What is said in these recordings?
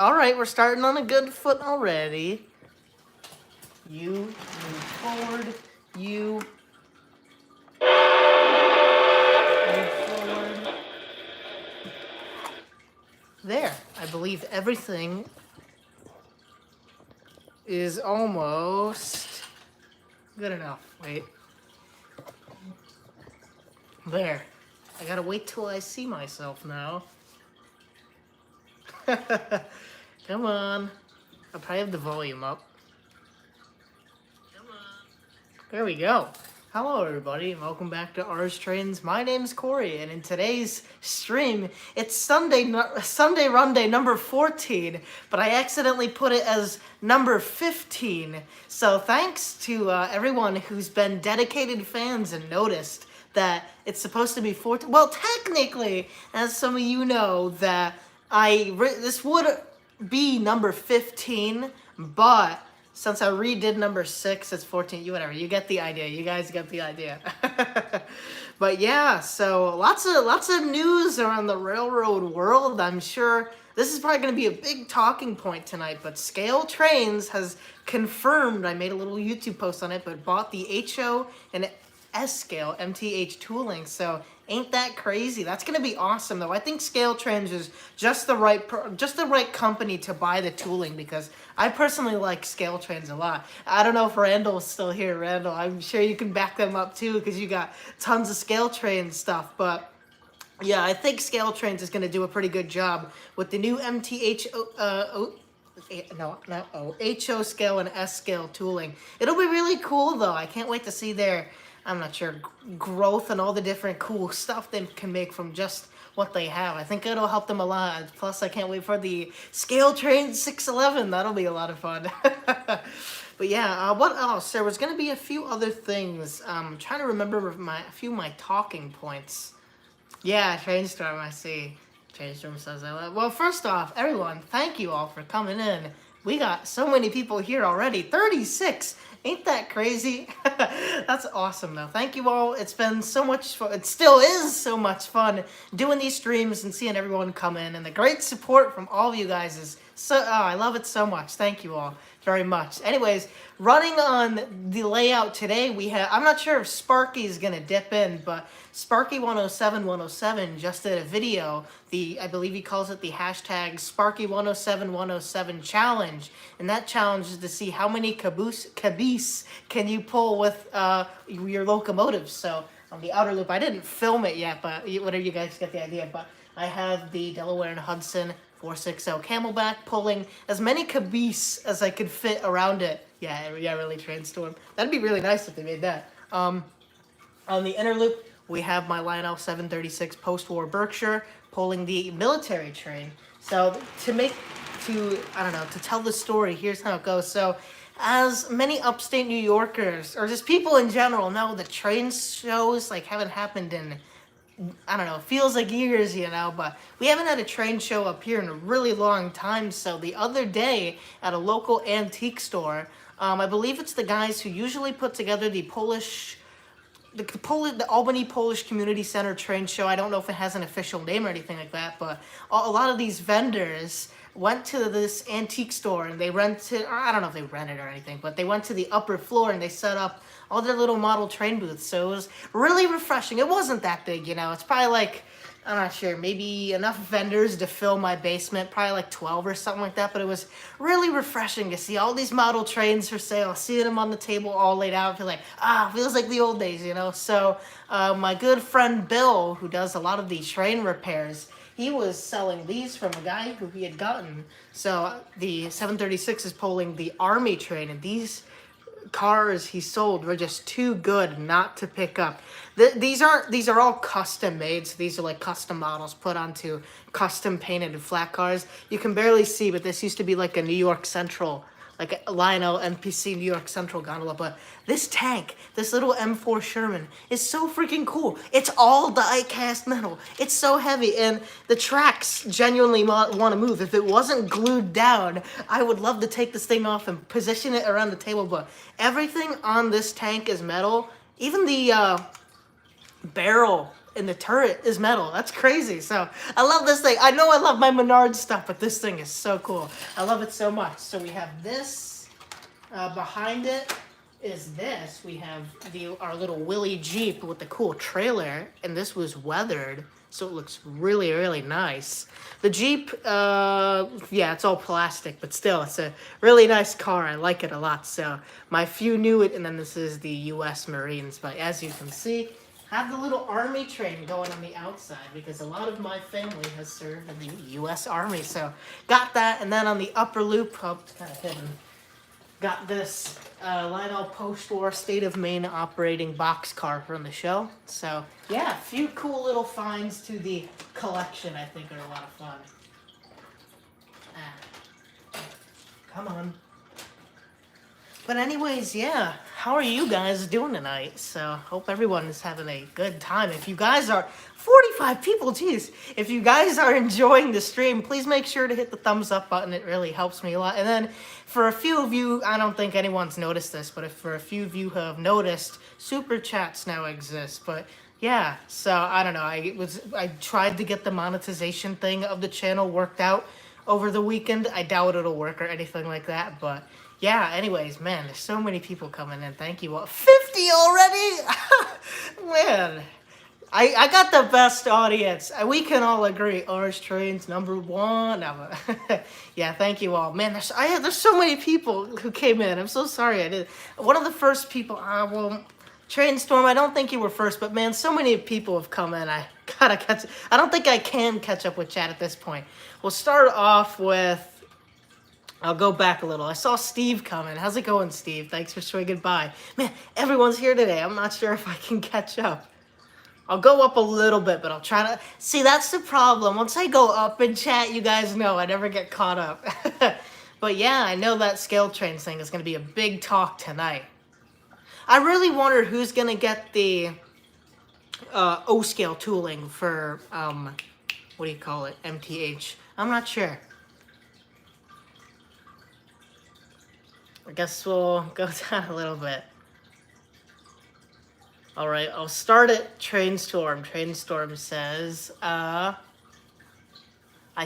All right, we're starting on a good foot already. You move forward. You move forward. There. I believe everything is almost good enough. Wait. There. I gotta wait till I see myself now. Come on. I'll probably have the volume up. Come on. There we go. Hello everybody, and welcome back to Ours Trains. My name's Corey, and in today's stream, it's Sunday Runday number 14, but I accidentally put it as number 15. So thanks to everyone who's been dedicated fans and noticed that it's supposed to be 14. Well, technically, as some of you know, that this would be number 15, but since I redid number 6, it's 14. Whatever. You get the idea. You guys get the idea. But yeah, so lots of news around the railroad world. I'm sure this is probably going to be a big talking point tonight. But Scale Trains has confirmed. I made a little YouTube post on it, but bought the HO and S scale MTH tooling. So ain't that crazy? That's gonna be awesome, though. I think Scale Trains is just the right company to buy the tooling, because I personally like Scale Trains a lot. I don't know if Randall's still here. Randall, I'm sure you can back them up too, because you got tons of Scale Train stuff. But yeah, I think Scale Trains is gonna do a pretty good job with the new MTH. HO scale and S scale tooling. It'll be really cool, though. I can't wait to see their, I'm not sure, growth and all the different cool stuff they can make from just what they have. I think it'll help them a lot. Plus, I can't wait for the Scale Train 611. That'll be a lot of fun. But yeah, what else? There was going to be a few other things. I'm trying to remember a few of my talking points. Yeah, Trainstorm, I see. Trainstorm says I love. Well, first off, everyone, thank you all for coming in. We got so many people here already. 36. Ain't that crazy? That's awesome, though. Thank you all. It's been so much fun. It still is so much fun doing these streams and seeing everyone come in. And the great support from all of you guys is so... Oh, I love it so much. Thank you all very much. Anyways, running on the layout today, we have... I'm not sure if Sparky is going to dip in, but Sparky107 just did a video. I believe he calls it the hashtag Sparky107107 challenge. And that challenge is to see how many caboose can you pull with your locomotives. So on the outer loop, I didn't film it yet, but whatever, you guys get the idea. But I have the Delaware and Hudson 460 Camelback pulling as many caboose as I could fit around it. Yeah, really, Trainstorm. That'd be really nice if they made that. On the inner loop, we have my Lionel 736 post-war Berkshire pulling the military train. So to tell the story, here's how it goes. So as many upstate New Yorkers, or just people in general, know, the train shows haven't happened in, I don't know, it feels like years, but we haven't had a train show up here in a really long time. So the other day at a local antique store, I believe it's the guys who usually put together the Albany Polish Community Center train show. I don't know if it has an official name or anything like that, but a lot of these vendors went to this antique store and they rented, or I don't know if they rented or anything, but they went to the upper floor and they set up all their little model train booths. So it was really refreshing. It wasn't that big, it's probably I'm not sure, maybe enough vendors to fill my basement, probably 12 or something like that, but it was really refreshing to see all these model trains for sale, seeing them on the table all laid out, feels like the old days, So my good friend Bill, who does a lot of these train repairs, he was selling these from a guy who he had gotten. So the 736 is pulling the Army train, and these cars he sold were just too good not to pick up. These are all custom made, so these are custom models put onto custom painted flat cars. You can barely see, but this used to be a New York Central, a Lionel NPC New York Central gondola. But this tank, this little M4 Sherman, is so freaking cool. It's all die cast metal. It's so heavy, and the tracks genuinely want to move. If it wasn't glued down, I would love to take this thing off and position it around the table, but everything on this tank is metal. Even the barrel and the turret is metal. That's crazy. So I love this thing. I know I love my Menards stuff, but this thing is so cool. I love it so much. So we have this. Behind it is this. We have our little Willy Jeep with the cool trailer, and this was weathered, so it looks really, really nice. The Jeep, yeah, it's all plastic, but still, it's a really nice car. I like it a lot. So my few knew it, and then this is the U.S. Marines. But as you can see, have the little army train going on the outside because a lot of my family has served in the U.S. Army. So got that, and then on the upper loop, oh, it's kind of hidden. Got this Lionel post-war State of Maine operating box car from the show. So, yeah, a few cool little finds to the collection I think are a lot of fun. Come on. But anyways, yeah, how are you guys doing tonight? So, hope everyone is having a good time. If you guys are 45 people, geez. If you guys are enjoying the stream, please make sure to hit the thumbs up button. It really helps me a lot. And then for a few of you, I don't think anyone's noticed this, but if for a few of you have noticed, super chats now exist. But yeah, so I don't know. I tried to get the monetization thing of the channel worked out over the weekend. I doubt it'll work or anything like that, but yeah, anyways, man, there's so many people coming in. Thank you all. 50 already? Man, I got the best audience. We can all agree. Orange Train's #1. Yeah, thank you all. Man, there's so many people who came in. I'm so sorry I did. One of the first people, well, Trainstorm, I don't think you were first, but man, so many people have come in. I gotta catch. I don't think I can catch up with chat at this point. We'll start off with, I'll go back a little. I saw Steve coming. How's it going, Steve? Thanks for swinging by. Man, everyone's here today. I'm not sure if I can catch up. I'll go up a little bit, but I'll try to... See, that's the problem. Once I go up in chat, you guys know I never get caught up. But yeah, I know that scale train thing is going to be a big talk tonight. I really wondered who's going to get the O-scale tooling for, what do you call it, MTH. I'm not sure. I guess we'll go down a little bit. All right, I'll start at Trainstorm. Trainstorm says, I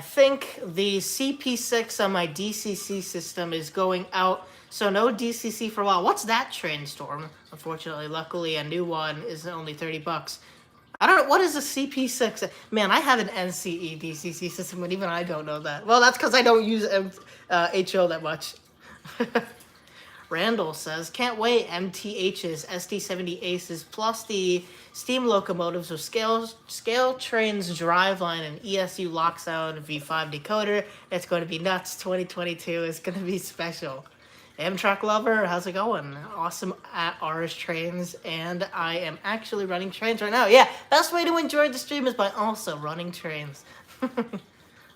think the CP6 on my DCC system is going out, so no DCC for a while. What's that, Trainstorm? Unfortunately, luckily, a new one is only 30 bucks. I don't know, what is a CP6? Man, I have an NCE DCC system, and even I don't know that. Well, that's because I don't use HO that much. Randall says, can't wait, MTH's SD70 Aces plus the steam locomotives with scale trains driveline and ESU lock sound V5 decoder. It's going to be nuts. 2022 is going to be special. Amtrak lover, how's it going? Awesome at RS Trains, and I am actually running trains right now. Yeah, best way to enjoy the stream is by also running trains.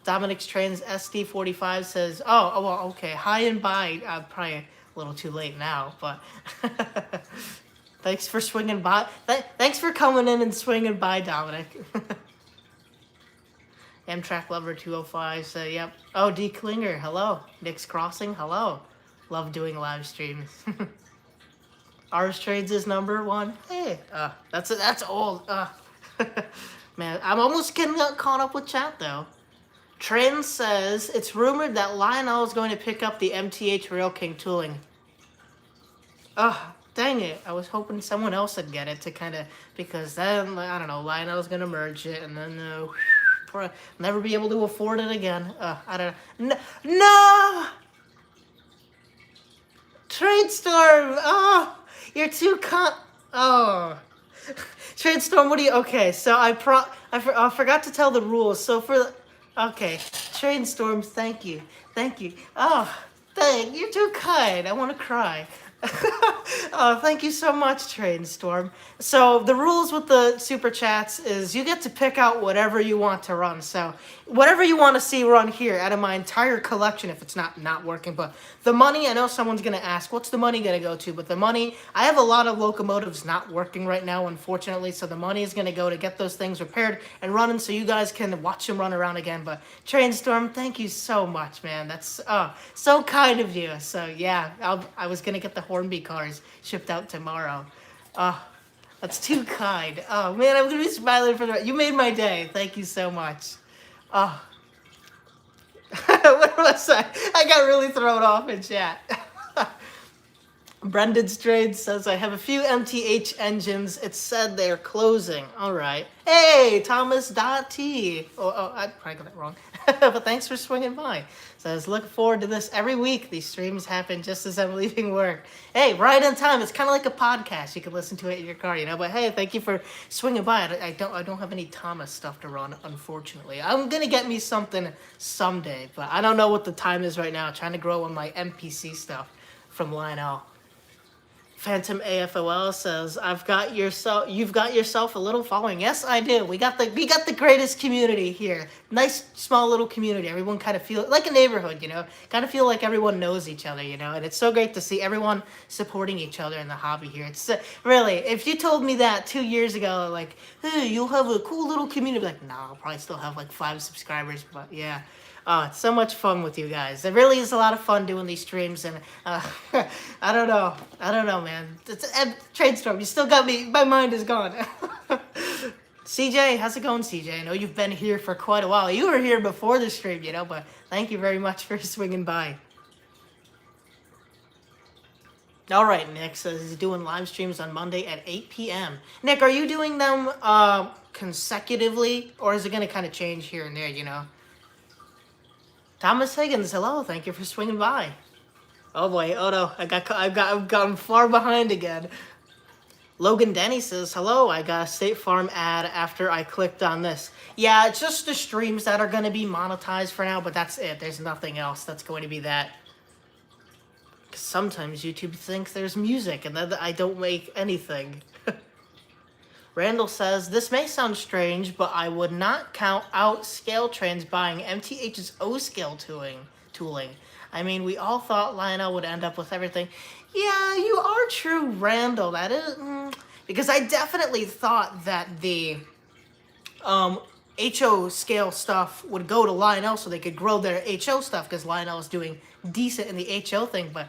Dominic's Trains SD45 says, oh well, okay, hi and bye. Probably a little too late now, but thanks for swinging by. Thanks for coming in and swinging by, Dominic. Amtrak Lover 205 said, yep. Oh, D. Klinger, hello. Nick's Crossing, hello. Love doing live streams. Ours Trades is #1. Hey, that's old. Man, I'm almost getting caught up with chat though. Trend says it's rumored that Lionel is going to pick up the MTH Rail King tooling. Oh, dang it. I was hoping someone else would get it to kind of, because then, I don't know, Lionel's going to merge it and then never be able to afford it again. I don't know. No! Tradestorm! Oh, you're too oh. Tradestorm, what do you... Okay, so I forgot to tell the rules. So for... Okay, Trainstorm, thank you. Thank you. Oh, you're too kind. I want to cry. Oh, thank you so much, Trainstorm. So the rules with the super chats is you get to pick out whatever you want to run. So whatever you want to see run here out of my entire collection, if it's not working. But the money, I know someone's going to ask, what's the money going to go to? But the money, I have a lot of locomotives not working right now, unfortunately. So the money is going to go to get those things repaired and running so you guys can watch them run around again. But Trainstorm, thank you so much, man. That's so kind of you. So yeah, I was going to get the Hornby cars shipped out tomorrow. That's too kind. Oh, man, I'm going to be smiling for the rest. You made my day. Thank you so much. Oh. What was I? I got really thrown off in chat. Brendan Strade says, I have a few MTH engines. It said they're closing. All right. Hey, Thomas.T. I probably got that wrong. But thanks for swinging by. Says, look forward to this every week. These streams happen just as I'm leaving work. Hey, right on time. It's kind of like a podcast. You can listen to it in your car, you know. But hey, thank you for swinging by. I don't have any Thomas stuff to run, unfortunately. I'm going to get me something someday. But I don't know what the time is right now. I'm trying to grow on my MPC stuff from Lionel. Phantom AFOL says, you've got yourself a little following. Yes, I do. We got the greatest community here. Nice, small little community. Everyone kind of feel like a neighborhood, you know? Kind of feel like everyone knows each other, you know? And it's so great to see everyone supporting each other in the hobby here. It's really, if you told me that 2 years ago, like, hey, you'll have a cool little community, I'd be like, no, I'll probably still have like 5 subscribers, but yeah. Oh, it's so much fun with you guys. It really is a lot of fun doing these streams, and I don't know, man. It's Tradestorm. You still got me. My mind is gone. CJ, how's it going, CJ? I know you've been here for quite a while. You were here before the stream, you know, but thank you very much for swinging by. All right, Nick says he's doing live streams on Monday at 8 p.m. Nick, are you doing them consecutively, or is it going to kind of change here and there, you know? Thomas Higgins, hello. Thank you for swinging by. Oh boy, oh no, I've gotten far behind again. Logan Denny says, hello, I got a State Farm ad after I clicked on this. Yeah, it's just the streams that are going to be monetized for now, but that's it. There's nothing else that's going to be that. Because sometimes YouTube thinks there's music and then I don't make anything. Randall says, this may sound strange, but I would not count out Scale Trans buying MTH's O-Scale tooling. I mean, we all thought Lionel would end up with everything. Yeah, you are true, Randall. That is... because I definitely thought that the HO scale stuff would go to Lionel so they could grow their HO stuff, because Lionel is doing decent in the HO thing, but...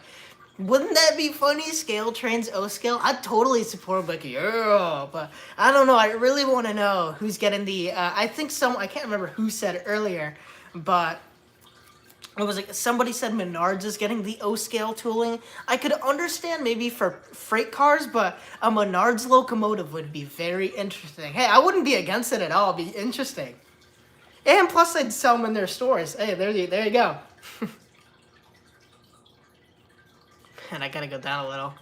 wouldn't that be funny? Scale Trans O-Scale? I'd totally support, like, yeah, but I don't know. I really want to know who's getting the, I think I can't remember who said it earlier, but it was like, somebody said Menards is getting the O-Scale tooling. I could understand maybe for freight cars, but a Menards locomotive would be very interesting. Hey, I wouldn't be against it at all. It'd be interesting. And plus, they'd sell them in their stores. Hey, there you go. And I gotta go down a little.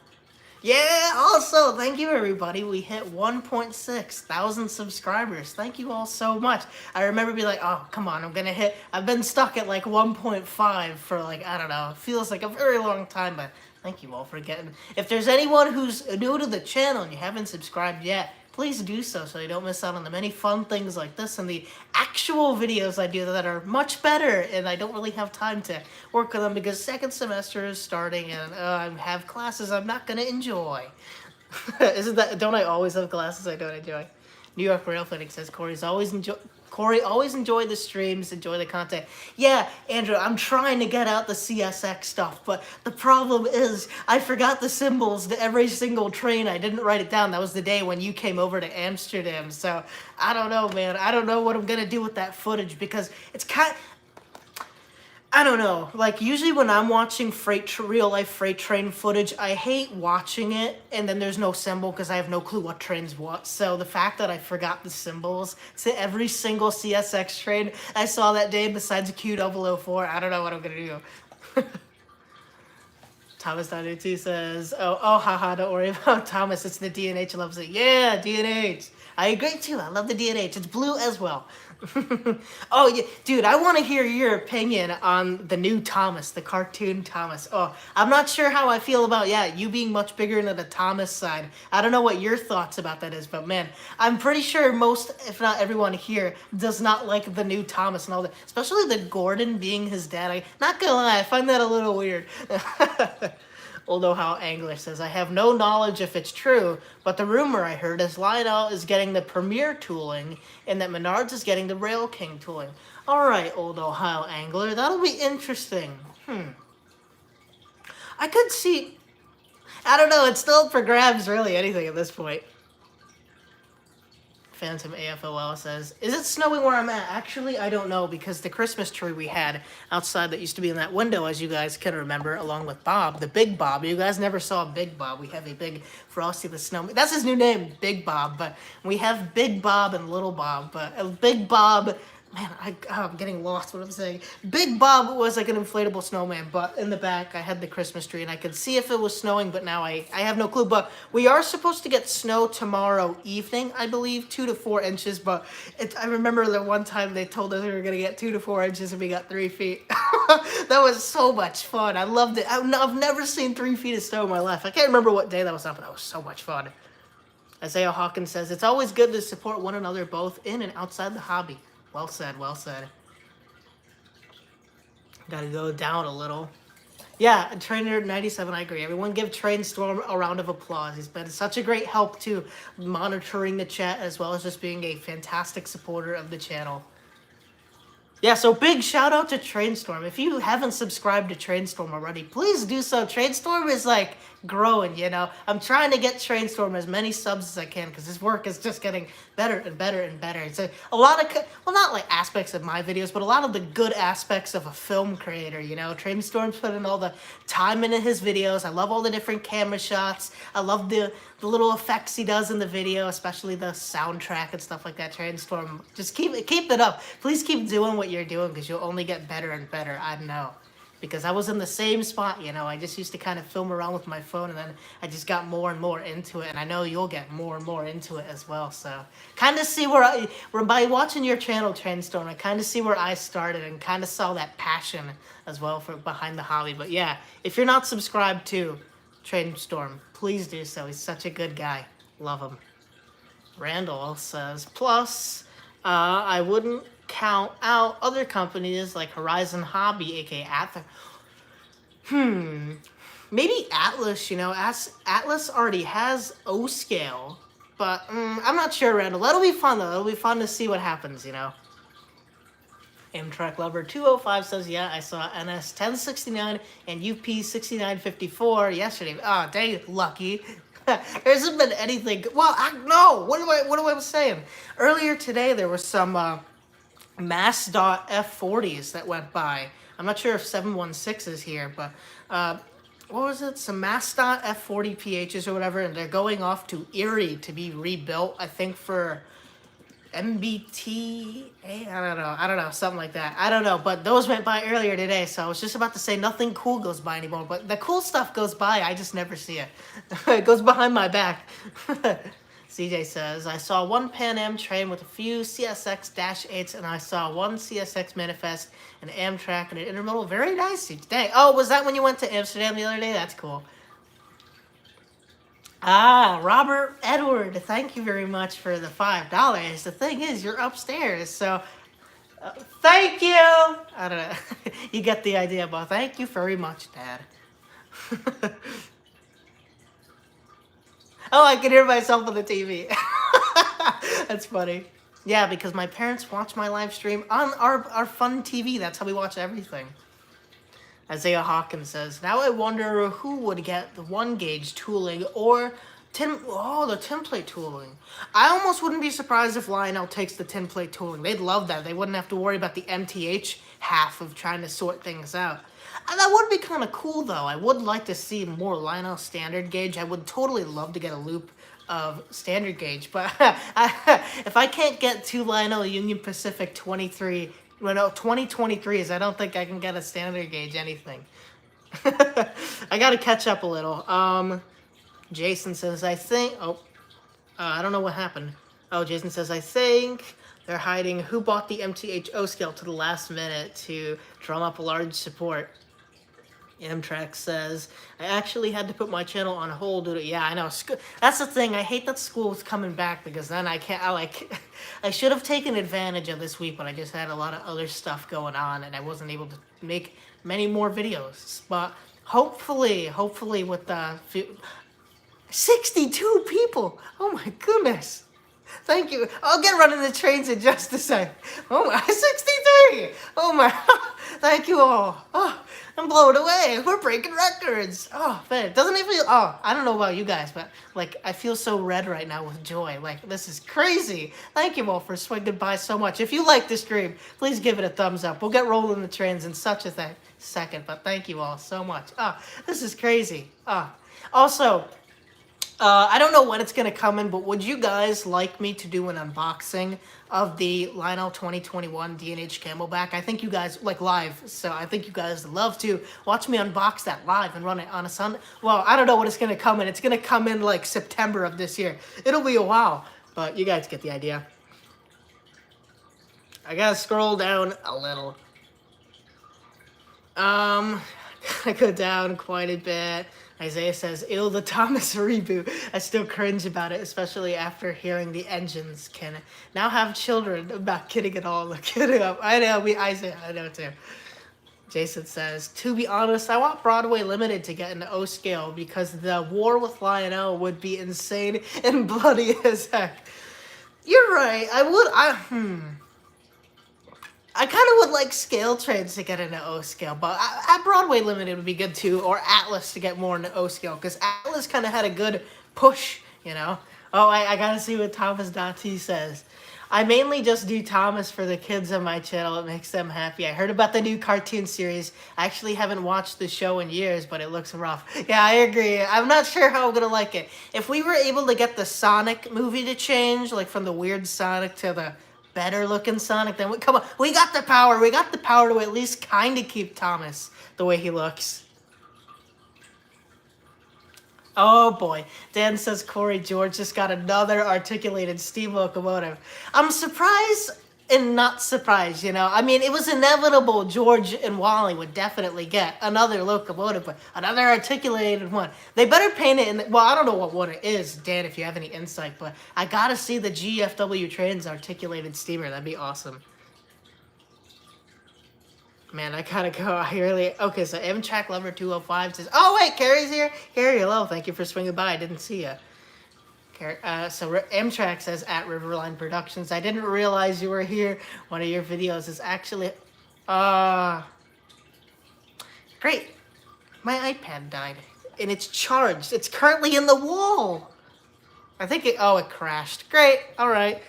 Yeah, also, thank you, everybody. We hit 1.6 thousand subscribers. Thank you all so much. I remember being like, oh, come on, I've been stuck at like 1.5 for like, I don't know, it feels like a very long time, but thank you all for getting... If there's anyone who's new to the channel and you haven't subscribed yet, please do so you don't miss out on the many fun things like this and the actual videos I do that are much better, and I don't really have time to work on them because second semester is starting and I have classes I'm not going to enjoy. Don't I always have classes I don't enjoy? New York Rail Clinic says, Corey, always enjoy the streams, enjoy the content. Yeah, Andrew, I'm trying to get out the CSX stuff, but the problem is I forgot the symbols to every single train. I didn't write it down. That was the day when you came over to Amsterdam. So I don't know, man. I don't know what I'm going to do with that footage because it's I don't know, like usually when I'm watching real life freight train footage, I hate watching it and then there's no symbol because I have no clue what train's what. So the fact that I forgot the symbols to every single CSX train I saw that day besides Q004, I don't know what I'm going to do. Thomas.ut says, oh, haha, don't worry about Thomas, it's the DNH loves it. Yeah, DNH. I agree too, I love the DNH. It's blue as well. Oh, yeah, dude, I want to hear your opinion on the new Thomas, the cartoon Thomas. Oh, I'm not sure how I feel about, you being much bigger into the Thomas side. I don't know what your thoughts about that is, but man, I'm pretty sure most, if not everyone here, does not like the new Thomas and all that, especially the Gordon being his dad. Not gonna lie, I find that a little weird. Although how Angler says, I have no knowledge if it's true, but the rumor I heard is Lionel is getting the Premier tooling and that Menards is getting the Rail King tooling. Alright, Old Ohio Angler, that'll be interesting. I could see... I don't know, it's still up for grabs, really, anything at this point. Phantom AFOL says, is it snowing where I'm at? Actually, I don't know, because the Christmas tree we had outside that used to be in that window, as you guys can remember, along with Bob, the Big Bob. You guys never saw Big Bob. We have a big Frosty the Snowman. That's his new name, Big Bob. But we have Big Bob and Little Bob. But Big Bob... Man, I'm getting lost what I'm saying. Big Bob was like an inflatable snowman, but in the back I had the Christmas tree, and I could see if it was snowing, but now I have no clue. But we are supposed to get snow tomorrow evening, I believe, 2 to 4 inches. But I remember the one time they told us we were going to get 2 to 4 inches, and we got 3 feet. That was so much fun. I loved it. I've never seen 3 feet of snow in my life. I can't remember what day that was on, but that was so much fun. Isaiah Hawkins says, it's always good to support one another both in and outside the hobby. Well said, well said. Gotta go down a little. Yeah, Trainer 97, I agree. Everyone give Trainstorm a round of applause. He's been such a great help to monitoring the chat, as well as just being a fantastic supporter of the channel. Yeah, so big shout out to Trainstorm. If you haven't subscribed to Trainstorm already, please do so. Trainstorm is like growing, you know. I'm trying to get Trainstorm as many subs as I can, because his work is just getting better and better and better. It's a lot of, well, not like aspects of my videos, but a lot of the good aspects of a film creator, you know. Trainstorm's put in all the time into his videos. I love all the different camera shots. I love the little effects he does in the video, especially the soundtrack and stuff like that. Trainstorm, just keep it up. Please keep doing what you're doing, because you'll only get better and better. I know, because I was in the same spot, you know. I just used to kind of film around with my phone, and then I just got more and more into it, and I know you'll get more and more into it as well. So kind of see where by watching your channel, Trainstorm, I kind of see where I started, and kind of saw that passion as well for behind the hobby. But yeah, if you're not subscribed to Trainstorm, please do so. He's such a good guy. Love him. Randall says, plus, I wouldn't count out other companies like Horizon Hobby, aka Atlas. Maybe Atlas, you know. Atlas already has O-scale, but I'm not sure, Randall. That'll be fun, though. It'll be fun to see what happens, you know. Amtrak Lover 205 says, yeah, I saw NS 1069 and UP 6954 yesterday. Oh, dang, lucky. There hasn't been anything. Well, no. What am I saying? Earlier today, there was some Mass.F40s that went by. I'm not sure if 716 is here, but what was it? Some Mass.F40 PHs or whatever, and they're going off to Erie to be rebuilt, I think, for MBTA, I don't know, something like that. I don't know, but those went by earlier today, so I was just about to say nothing cool goes by anymore, but the cool stuff goes by, I just never see it. It goes behind my back. CJ says, I saw one Pan Am train with a few CSX-8s, and I saw one CSX Manifest, an Amtrak, and an Intermodal. Very nice. Dang. Oh, was that when you went to Amsterdam the other day? That's cool. Ah, Robert Edward, thank you very much for the $5. The thing is, you're upstairs, so thank you. I don't know. You get the idea, but thank you very much, Dad. Oh, I can hear myself on the TV. That's funny. Yeah, because my parents watch my live stream on our fun TV. That's how we watch everything. Isaiah Hawkins says, now I wonder who would get the 1-gauge tooling or the tinplate tooling. I almost wouldn't be surprised if Lionel takes the tinplate tooling. They'd love that. They wouldn't have to worry about the MTH half of trying to sort things out. That would be kind of cool, though. I would like to see more Lionel standard gauge. I would totally love to get a loop of standard gauge, but if I can't get 2 Lionel Union Pacific 2023s, I don't think I can get a standard gauge anything. I gotta catch up a little. Jason says, I think... I don't know what happened. Oh, Jason says, I think they're hiding who bought the MTH O-scale to the last minute to drum up a large support. Amtrak says, I actually had to put my channel on hold due to... Yeah, I know. That's the thing. I hate that school's coming back, because then I can't... I should have taken advantage of this week, but I just had a lot of other stuff going on, and I wasn't able to make many more videos. But hopefully with the... 62 people! Oh my goodness! Thank you. I'll get running the trains in just a sec. Oh my, 63! Oh my, thank you all. Oh, I'm blown away. We're breaking records. Oh man, doesn't it feel, oh, I don't know about you guys, but like, I feel so red right now with joy. Like, this is crazy. Thank you all for swinging by so much. If you like this stream, please give it a thumbs up. We'll get rolling the trains in such a second, but thank you all so much. Oh, this is crazy. Also, I don't know when it's going to come in, but would you guys like me to do an unboxing of the Lionel 2021 D&H Camelback? I think you guys, like live, so I think you guys love to watch me unbox that live and run it on a Sunday. Well, I don't know when it's going to come in. It's going to come in like September of this year. It'll be a while, but you guys get the idea. I got to scroll down a little. I go down quite a bit. Isaiah says, "Ew, the Thomas reboot. I still cringe about it, especially after hearing the engines can now have children." I'm not kidding at all. Look it up. I know, Isaiah, I know too. Jason says, "To be honest, I want Broadway Limited to get into O scale because the war with Lionel would be insane and bloody as heck." You're right. I kind of would like scale trains to get into O scale, but at Broadway Limited would be good too, or Atlas to get more into O scale, because Atlas kind of had a good push, you know? Oh, I gotta see what Thomas.T says. "I mainly just do Thomas for the kids on my channel. It makes them happy. I heard about the new cartoon series. I actually haven't watched the show in years, but it looks rough." Yeah, I agree. I'm not sure how I'm gonna like it. If we were able to get the Sonic movie to change, like from the weird Sonic to the better looking Sonic, then come on, we got the power. We got the power to at least kind of keep Thomas the way he looks. Oh boy, Dan says Corey George just got another articulated steam locomotive. I'm surprised and not surprised, you know. I mean, it was inevitable George and Wally would definitely get another locomotive, but another articulated one. They better paint it in, well, I don't know what one it is, Dan, if you have any insight, but I gotta see the GFW Trains articulated steamer. That'd be awesome. Man, I gotta go. I really... Okay, so Amtrak Lover 205 says... Oh, wait, Carrie's here. Carrie, hello. Thank you for swinging by. I didn't see you. So Amtrak says, at Riverline Productions, "I didn't realize you were here. One of your videos is actually... Great. My iPad died. And it's charged. It's currently in the wall. I think it... Oh, it crashed. Great. All right.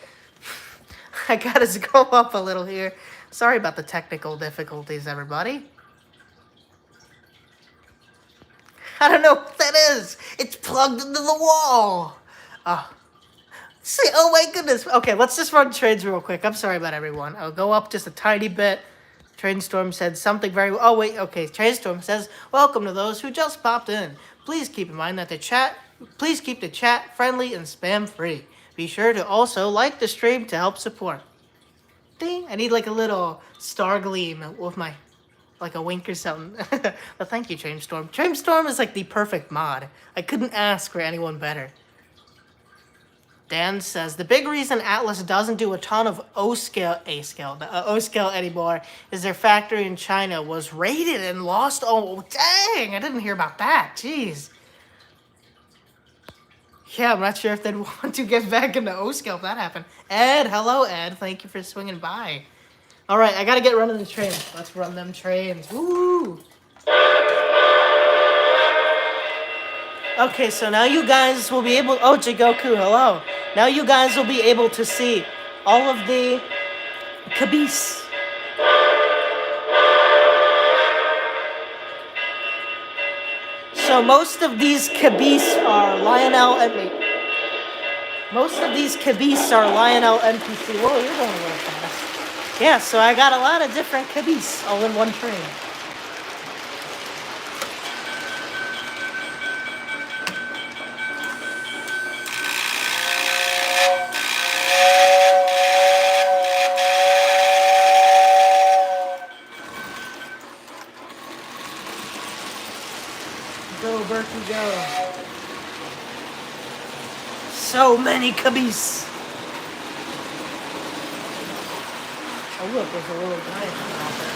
I gotta scroll up a little here. Sorry about the technical difficulties, everybody. I don't know what that is. It's plugged into the wall. See, oh my goodness. Okay, let's just run trades real quick. I'm sorry about everyone. I'll go up just a tiny bit. Trainstorm said something very... Oh, wait, okay. Trainstorm says, "Welcome to those who just popped in. Please keep in mind that please keep the chat friendly and spam free. Be sure to also like the stream to help support." Ding. I need like a little star gleam with my... like a wink or something. But thank you, Trainstorm. Trainstorm is like the perfect mod. I couldn't ask for anyone better. Dan says, "The big reason Atlas doesn't do a ton of O scale anymore is their factory in China was raided and lost." Oh, dang! I didn't hear about that. Jeez. Yeah, I'm not sure if they'd want to get back into O scale if that happened. Ed, hello, Ed. Thank you for swinging by. All right, I gotta get running the train. Let's run them trains. Woo! Okay, so now you guys will be able... Oh, Jigoku, hello. Now you guys will be able to see all of the caboose. So most of these caboose are Lionel and... Most of these caboose are Lionel NPC. Whoa, you're going a little fast. Yeah, so I got a lot of different caboose all in one train. Go, Berkey, go. So many caboose. Oh, look, there's a little guy out there.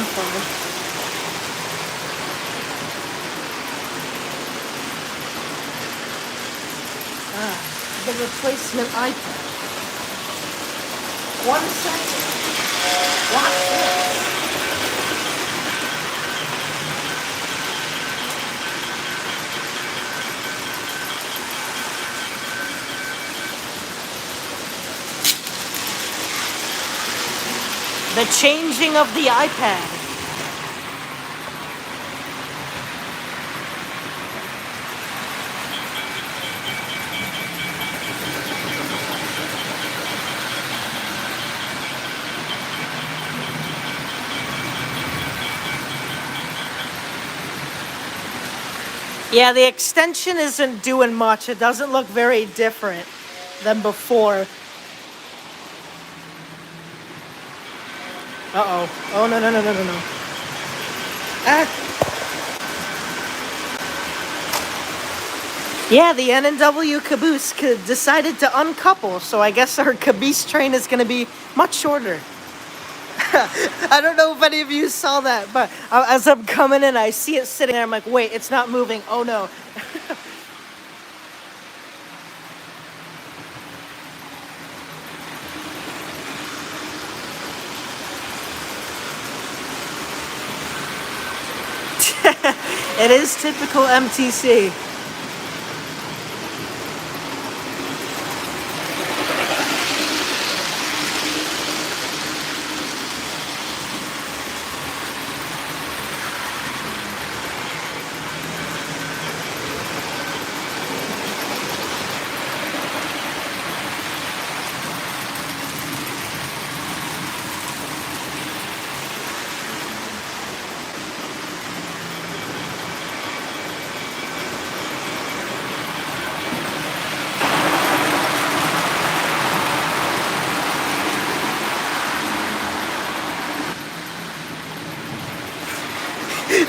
I'm fine. The replacement iPad. 1 second. Watch this. The changing of the iPad. Yeah, the extension isn't doing much. It doesn't look very different than before. Uh-oh. Oh, no. Ah. Yeah, the N&W caboose decided to uncouple, so I guess our caboose train is going to be much shorter. I don't know if any of you saw that, but as I'm coming in, I see it sitting there. I'm like, wait, it's not moving. Oh, no. It is typical MTC.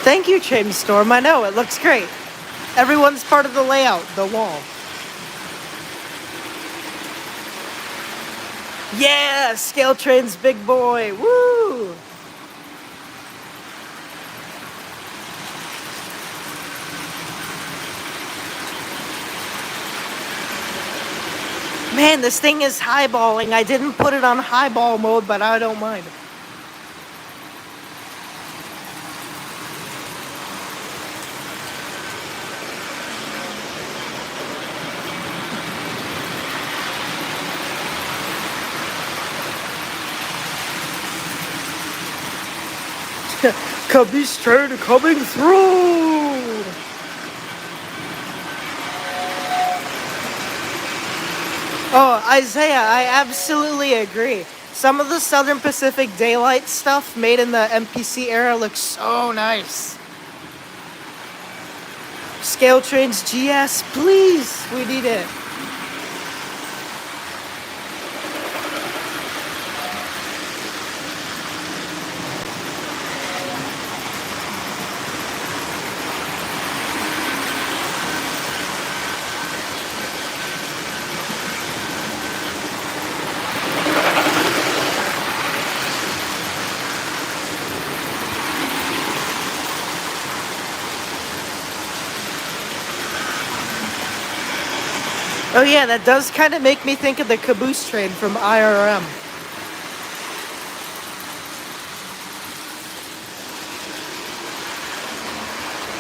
Thank you, Chain Storm. I know, it looks great. Everyone's part of the layout, the wall. Yeah, Scale Train's big boy. Woo! Man, this thing is highballing. I didn't put it on highball mode, but I don't mind. Caboose train coming through! Oh, Isaiah, I absolutely agree. Some of the Southern Pacific Daylight stuff made in the MPC era looks so nice. Scale Trains GS, please! We need it. Oh yeah, that does kind of make me think of the caboose train from IRM.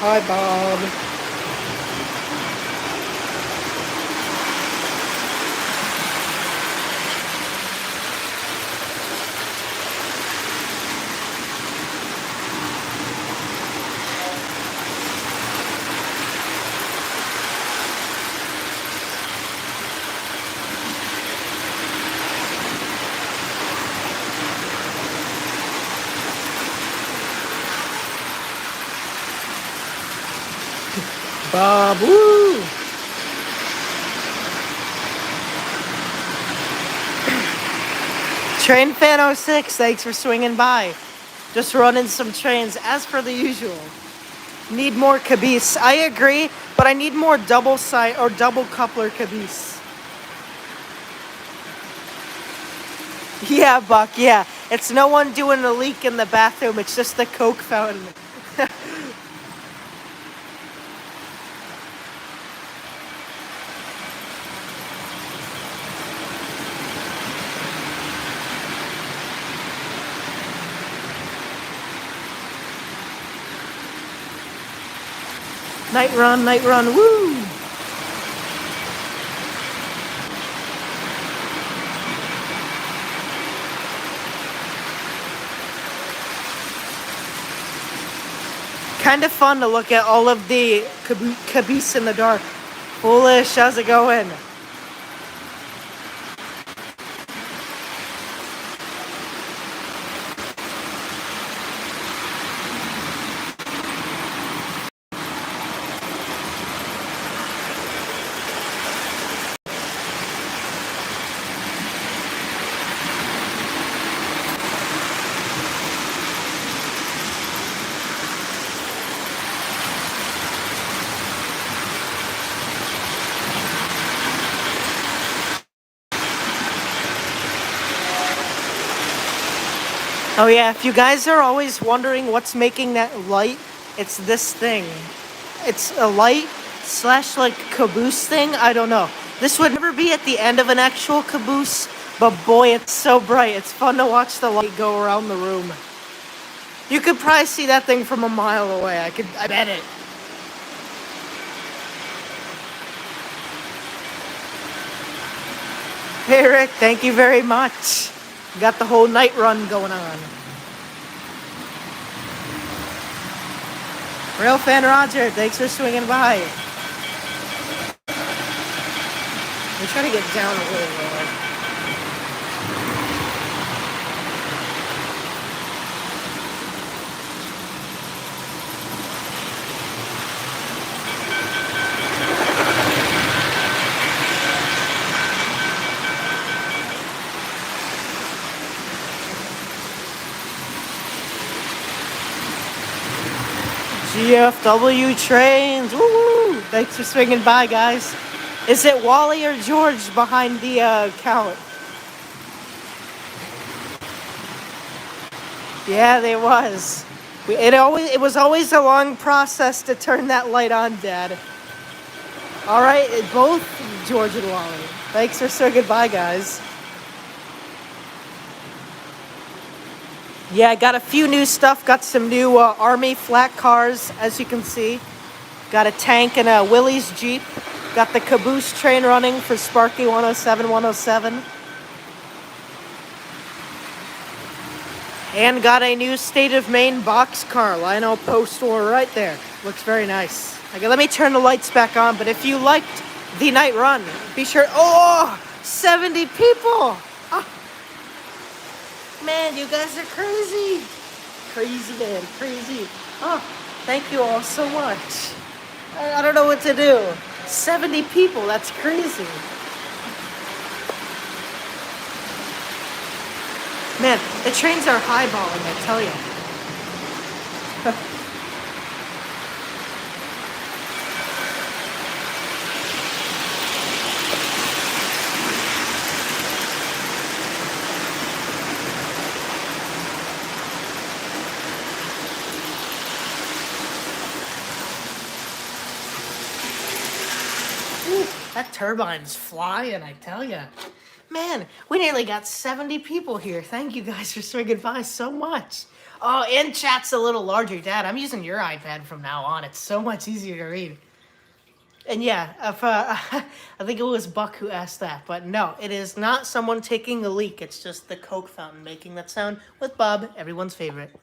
Hi, Bob. Bob, woo! Train Fan 06, thanks for swinging by. Just running some trains, as per the usual. Need more caboose. I agree, but I need more double side or double coupler caboose. Yeah, Buck, yeah. It's no one doing a leak in the bathroom. It's just the Coke fountain. Night run, woo! Kind of fun to look at all of the caboose in the dark. Foolish, how's it going? Oh yeah, if you guys are always wondering what's making that light, it's this thing. It's a light slash like caboose thing, I don't know. This would never be at the end of an actual caboose, but boy, it's so bright. It's fun to watch the light go around the room. You could probably see that thing from a mile away, I bet it. Hey Rick, thank you very much. Got the whole night run going on. Real fan Roger, thanks for swinging by. I'm trying to get down a little lower. GFW trains, woo! Thanks for swinging by, guys. Is it Wally or George behind the count? Yeah, there was. It was always a long process to turn that light on, Dad. All right, both George and Wally. Thanks for swinging by, guys. Yeah, got a few new stuff. Got some new Army flat cars, as you can see. Got a tank and a Willys Jeep. Got the caboose train running for Sparky 107 107. And got a new State of Maine boxcar. Lionel post-war right there. Looks very nice. Okay, let me turn the lights back on. But if you liked the night run, be sure... Oh! 70 people! Oh. Man, you guys are crazy. Crazy, man. Crazy. Oh, thank you all so much. I don't know what to do. 70 people. That's crazy. Man, the trains are highballing, I tell you. That turbine's flying, I tell you. Man, we nearly got 70 people here. Thank you guys for swinging by so much. Oh, and chat's a little larger. Dad, I'm using your iPad from now on. It's so much easier to read. And yeah, if, I think it was Buck who asked that. But no, it is not someone taking a leak. It's just the Coke fountain making that sound with Bob, everyone's favorite.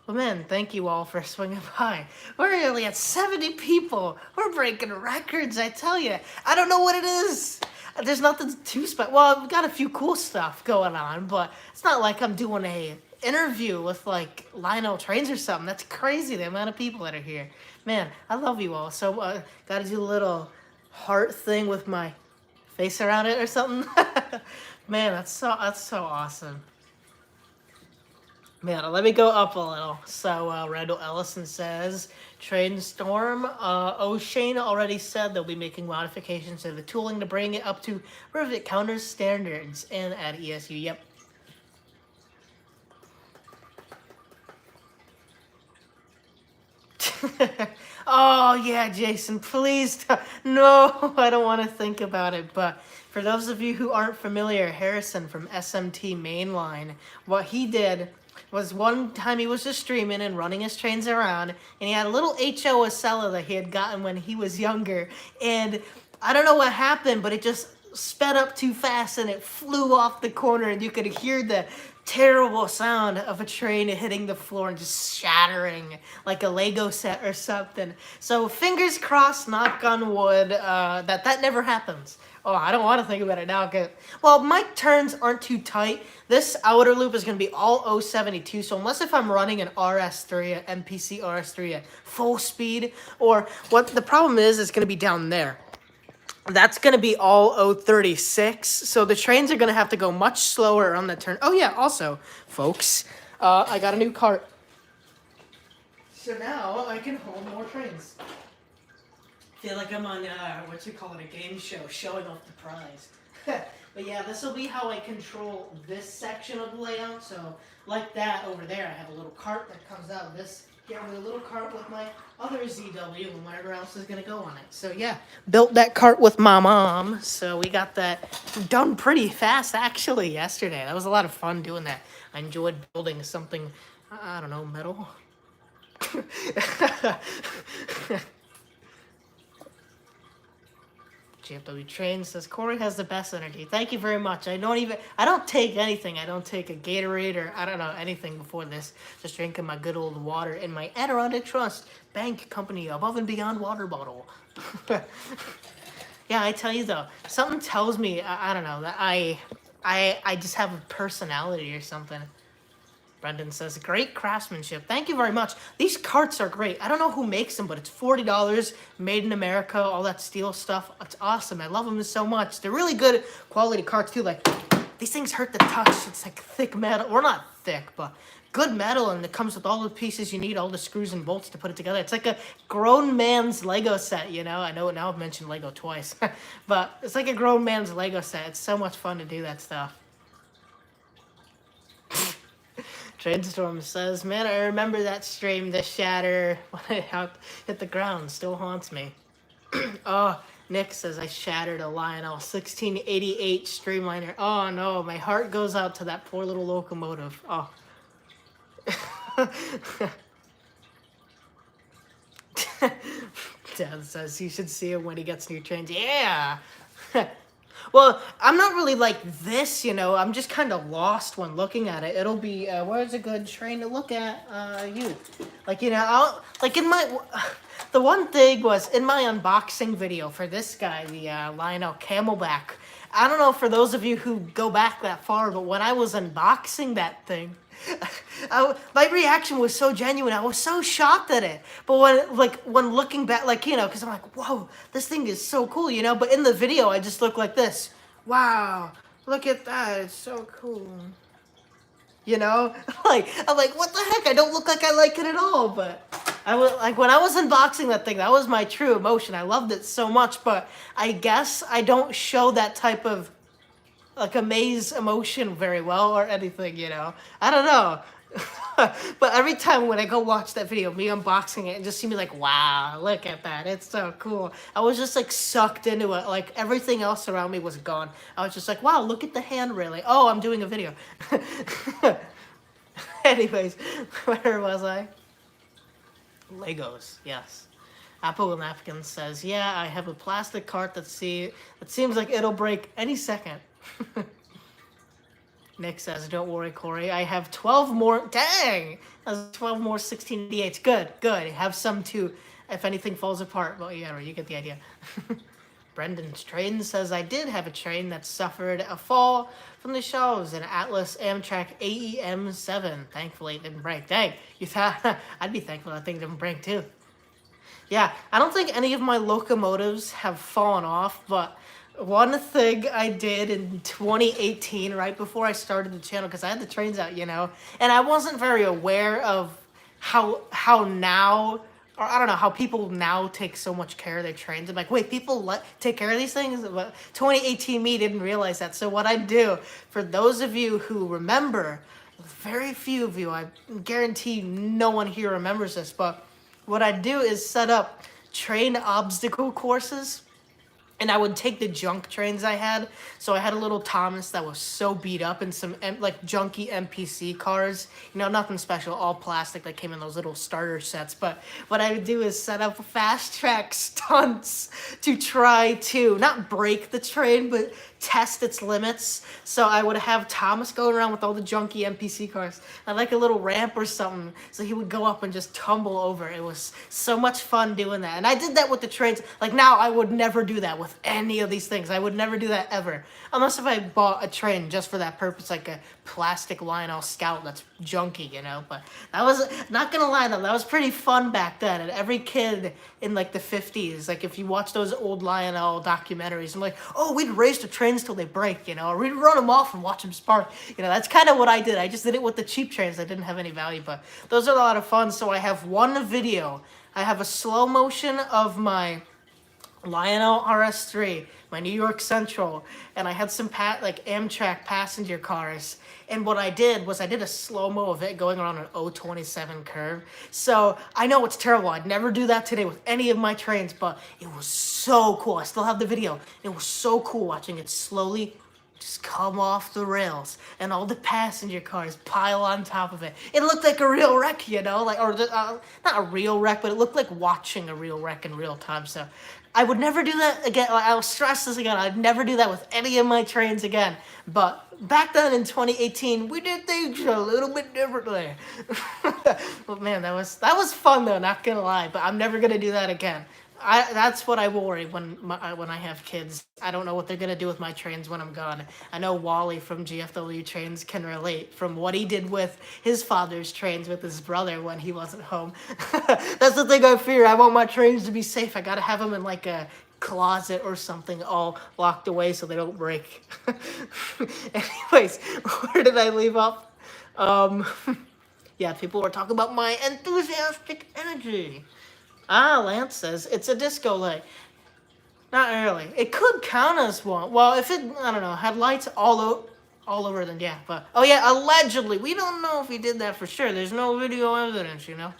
Well, man, thank you all for swinging by. We're nearly at 70 people. We're breaking records, I tell you. I don't know what it is. There's nothing too special. Well, we've got a few cool stuff going on, but it's not like I'm doing a interview with, like, Lionel Trains or something. That's crazy, the amount of people that are here. Man, I love you all. So, gotta do a little heart thing with my face around it or something. Man, that's so awesome. Man, let me go up a little. So, Randall Ellison says, Train Storm. O'Shane already said they'll be making modifications to the tooling to bring it up to Rivet Counter standards and at ESU. Yep. Oh, yeah, Jason, please. No, I don't want to think about it. But for those of you who aren't familiar, Harrison from SMT Mainline, what he did was one time he was just streaming and running his trains around, and he had a little HO Acela that he had gotten when he was younger. And I don't know what happened, but it just sped up too fast and it flew off the corner, and you could hear the terrible sound of a train hitting the floor and just shattering like a Lego set or something. So fingers crossed, knock on wood, that never happens. Oh, I don't want to think about it now. Well, my turns aren't too tight. This outer loop is going to be all 072, so unless if I'm running an RS3, an MPC RS3 at full speed, or what the problem is going to be down there. That's going to be all 036, so the trains are going to have to go much slower on the turn. Oh, yeah, also, folks, I got a new cart. So now I can hold more trains. Feel like I'm on, a game show, showing off the prize. But yeah, this will be how I control this section of the layout. So, like that over there, I have a little cart that comes out of this. Here with a little cart with my other ZW and whatever else is going to go on it. So yeah, built that cart with my mom. So we got that done pretty fast actually yesterday. That was a lot of fun doing that. I enjoyed building something, I don't know, metal. GFW Train says, Corey has the best energy. Thank you very much. I don't take anything. I don't take a Gatorade or, I don't know, anything before this. Just drinking my good old water in my Adirondack Trust Bank Company above and beyond water bottle. Yeah, I tell you though, something tells me, I don't know, that I just have a personality or something. Brendan says, great craftsmanship. Thank you very much. These carts are great. I don't know who makes them, but it's $40, made in America, all that steel stuff. It's awesome. I love them so much. They're really good quality carts, too. Like, these things hurt to touch. It's like thick metal. Or not thick, but good metal, and it comes with all the pieces you need, all the screws and bolts to put it together. It's like a grown man's Lego set, you know? I know now I've mentioned Lego twice. But it's like a grown man's Lego set. It's so much fun to do that stuff. Trainstorm says, man, I remember that stream, the shatter when it hit the ground. Still haunts me. Oh, Nick says, I shattered a Lionel 1688 Streamliner. Oh, no, my heart goes out to that poor little locomotive. Oh. Dad says, you should see him when he gets new trains. Yeah. Well, I'm not really like this, you know. I'm just kind of lost when looking at it. It'll be, where's a good train to look at? You. Like, you know, the one thing was, in my unboxing video for this guy, the Lionel Camelback, I don't know for those of you who go back that far, but when I was unboxing that thing, my reaction was so genuine. I was so shocked at it. But when looking back, like, you know, because I'm like, whoa, this thing is so cool, you know. But in the video, I just look like this. Wow, look at that. It's so cool. You know, I'm like, what the heck? I don't look like I like it at all. But I was like, when I was unboxing that thing, that was my true emotion. I loved it so much. But I guess I don't show that type of like amaze emotion very well or anything, you know. I don't know. But every time when I go watch that video, me unboxing it and just see me like, wow, look at that. It's so cool. I was just like sucked into it. Like everything else around me was gone. I was just like, wow, look at the hand railing. Oh, I'm doing a video. Anyways, where was I? Legos, yes. Apple Napkin says, yeah, I have a plastic cart that seems like it'll break any second. Nick says, don't worry, Corey. I have 12 more. Dang! That's 12 more 1688s. Good, good. Have some too if anything falls apart. Well, yeah, you get the idea. Brendan's Train says, I did have a train that suffered a fall from the shelves, an Atlas Amtrak AEM7. Thankfully, it didn't break. Dang, you thought I'd be thankful that thing didn't break too. Yeah, I don't think any of my locomotives have fallen off, but one thing I did in 2018, right before I started the channel, because I had the trains out, you know, and I wasn't very aware of how now, or I don't know, how people now take so much care of their trains. I'm like, wait, people take care of these things? But 2018 me didn't realize that. So what I do, for those of you who remember, very few of you, I guarantee no one here remembers this, but what I'd do is set up train obstacle courses. And I would take the junk trains I had. So I had a little Thomas that was so beat up and some like junky NPC cars. You know, nothing special, all plastic that came in those little starter sets. But what I would do is set up fast track stunts to try to not break the train, but test its limits. So I would have Thomas going around with all the junky NPC cars. I like a little ramp or something, so he would go up and just tumble over. It was so much fun doing that. And I did that with the trains. Like now, I would never do that with any of these things. I would never do that ever. Unless if I bought a train just for that purpose, like a plastic Lionel Scout that's junky, you know. But that was, not gonna lie though, that was pretty fun back then. And every kid in like the 50s, like if you watch those old Lionel documentaries, I'm like, oh, we'd race the trains till they break, you know, or we'd run them off and watch them spark. You know, that's kind of what I did. I just did it with the cheap trains that didn't have any value, but those are a lot of fun. So I have one video. I have a slow motion of my Lionel RS3, my New York Central, and I had some like Amtrak passenger cars. And what I did was I did a slow-mo of it going around an 027 curve. So I know it's terrible. I'd never do that today with any of my trains, but it was so cool. I still have the video. It was so cool watching it slowly just come off the rails and all the passenger cars pile on top of it. It looked like a real wreck, you know, like, or not a real wreck, but it looked like watching a real wreck in real time. So I would never do that again. I'll stress this again. I'd never do that with any of my trains again. But back then in 2018, we did things a little bit differently. But man, that was fun though, not gonna lie. But I'm never gonna do that again. That's what I worry when I have kids. I don't know what they're gonna do with my trains when I'm gone. I know Wally from GFW Trains can relate from what he did with his father's trains with his brother when he wasn't home. That's the thing I fear. I want my trains to be safe. I gotta have them in like a closet or something all locked away so they don't break. Anyways, where did I leave off? Yeah, people were talking about my enthusiastic energy. Ah, Lance says it's a disco light. Not really. It could count as one. Well, if it, I don't know, had lights all over, then yeah. But oh yeah, allegedly, we don't know if he did that for sure. There's no video evidence, you know.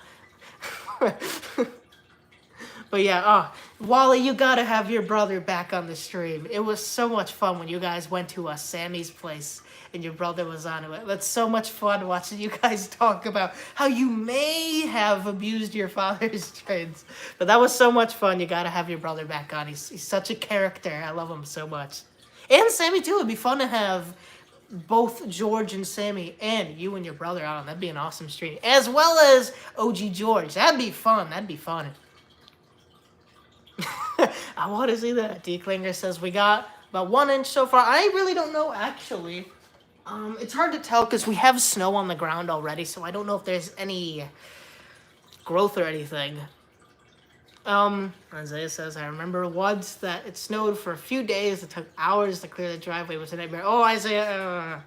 But yeah, Wally, you gotta have your brother back on the stream. It was so much fun when you guys went to Sammy's place and your brother was on it. That's so much fun watching you guys talk about how you may have abused your father's trains. But that was so much fun. You gotta have your brother back on. He's such a character. I love him so much. And Sammy too. It'd be fun to have both George and Sammy and you and your brother on. That'd be an awesome stream. As well as OG George. That'd be fun. That'd be fun. I want to see that. D. Klinger says we got about 1 inch so far. I really don't know, actually. It's hard to tell because we have snow on the ground already, so I don't know if there's any growth or anything. Isaiah says, I remember once that it snowed for a few days. It took hours to clear the driveway. It was a nightmare. Oh, Isaiah,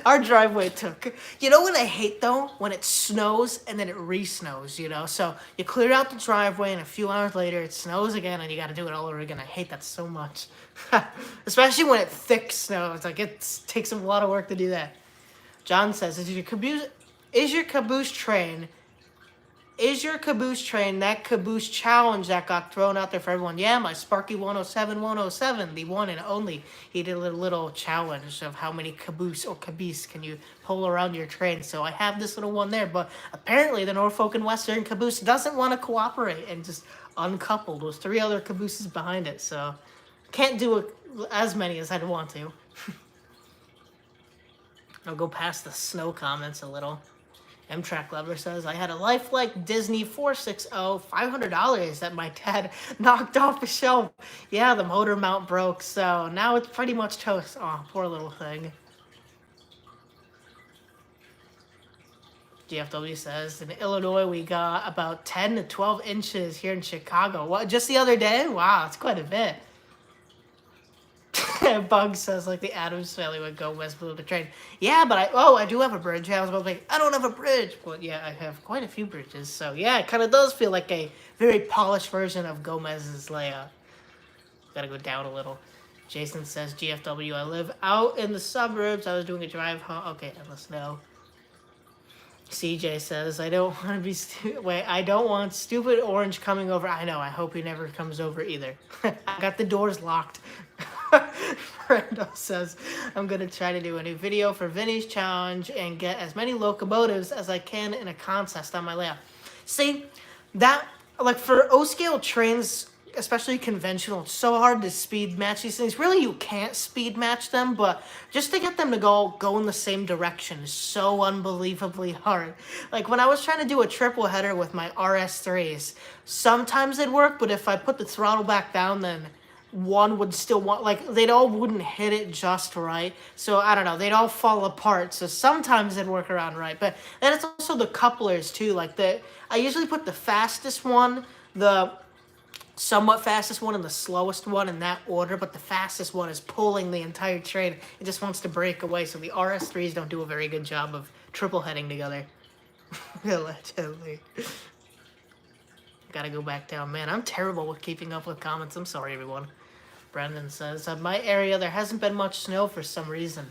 our driveway took. You know what I hate though? When it snows and then it re-snows, you know? So you clear out the driveway and a few hours later it snows again and you gotta do it all over again. I hate that so much. Especially when it thick snows. Like it takes a lot of work to do that. John says, is your caboose train that caboose challenge that got thrown out there for everyone? Yeah, my Sparky 107, the one and only. He did a little challenge of how many caboose can you pull around your train. So I have this little one there, but apparently the Norfolk and Western caboose doesn't want to cooperate and just uncoupled with 3 other cabooses behind it. So can't do as many as I'd want to. I'll go past the snow comments a little. M-Track Lover says, I had a lifelike Disney 460, $500 that my dad knocked off the shelf. Yeah, the motor mount broke, so now it's pretty much toast. Oh, poor little thing. GFW says, in Illinois, we got about 10 to 12 inches here in Chicago. What, just the other day? Wow, that's quite a bit. Bug says, like the Addams Family would go West Blue the train. Yeah, but I do have a bridge. I was about to say, I don't have a bridge. Well, yeah, I have quite a few bridges. So, yeah, it kind of does feel like a very polished version of Gomez's layout. Gotta go down a little. Jason says, GFW, I live out in the suburbs. I was doing a drive home. Okay, let us know. CJ says, I don't want to be wait, I don't want stupid orange coming over. I know, I hope he never comes over either. I got the doors locked. Randall says, I'm going to try to do a new video for Vinny's challenge and get as many locomotives as I can in a contest on my layout. See, that, like, for O-scale trains, especially conventional, it's so hard to speed match these things. Really, you can't speed match them, but just to get them to go in the same direction is so unbelievably hard. Like, when I was trying to do a triple header with my RS3s, sometimes it'd work, but if I put the throttle back down, then one would still want, like, they'd all wouldn't hit it just right. So, I don't know, they'd all fall apart. So sometimes it'd work around right. But then it's also the couplers, too. Like, I usually put the fastest one, the somewhat fastest one, and the slowest one in that order. But the fastest one is pulling the entire train. It just wants to break away. So the RS3s don't do a very good job of triple heading together. Allegedly. Gotta go back down. Man, I'm terrible with keeping up with comments. I'm sorry, everyone. Brendan says, in my area, there hasn't been much snow for some reason.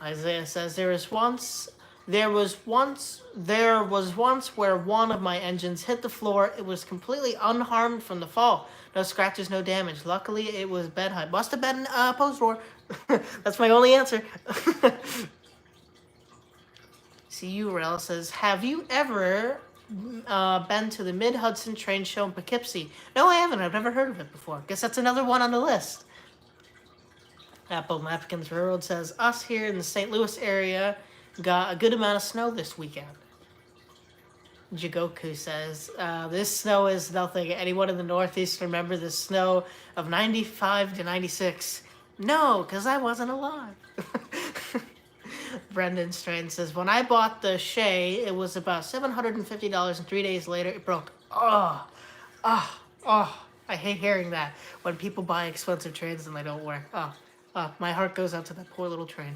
Isaiah says, there was once where one of my engines hit the floor. It was completely unharmed from the fall. No scratches, no damage. Luckily, it was bed height. Must have been post-war. That's my only answer. CU Rail says, have you ever been to the Mid-Hudson Train Show in Poughkeepsie? No, I haven't. I've never heard of it before. Guess that's another one on the list. Apple Napkins Railroad says, us here in the St. Louis area got a good amount of snow this weekend. Jigoku says, this snow is nothing. Anyone in the Northeast remember the snow of 95 to 96? No, because I wasn't alive. Brendan Strain says, when I bought the Shay, it was about $750, and 3 days later, it broke. I hate hearing that when people buy expensive trains and they don't work. My heart goes out to that poor little train.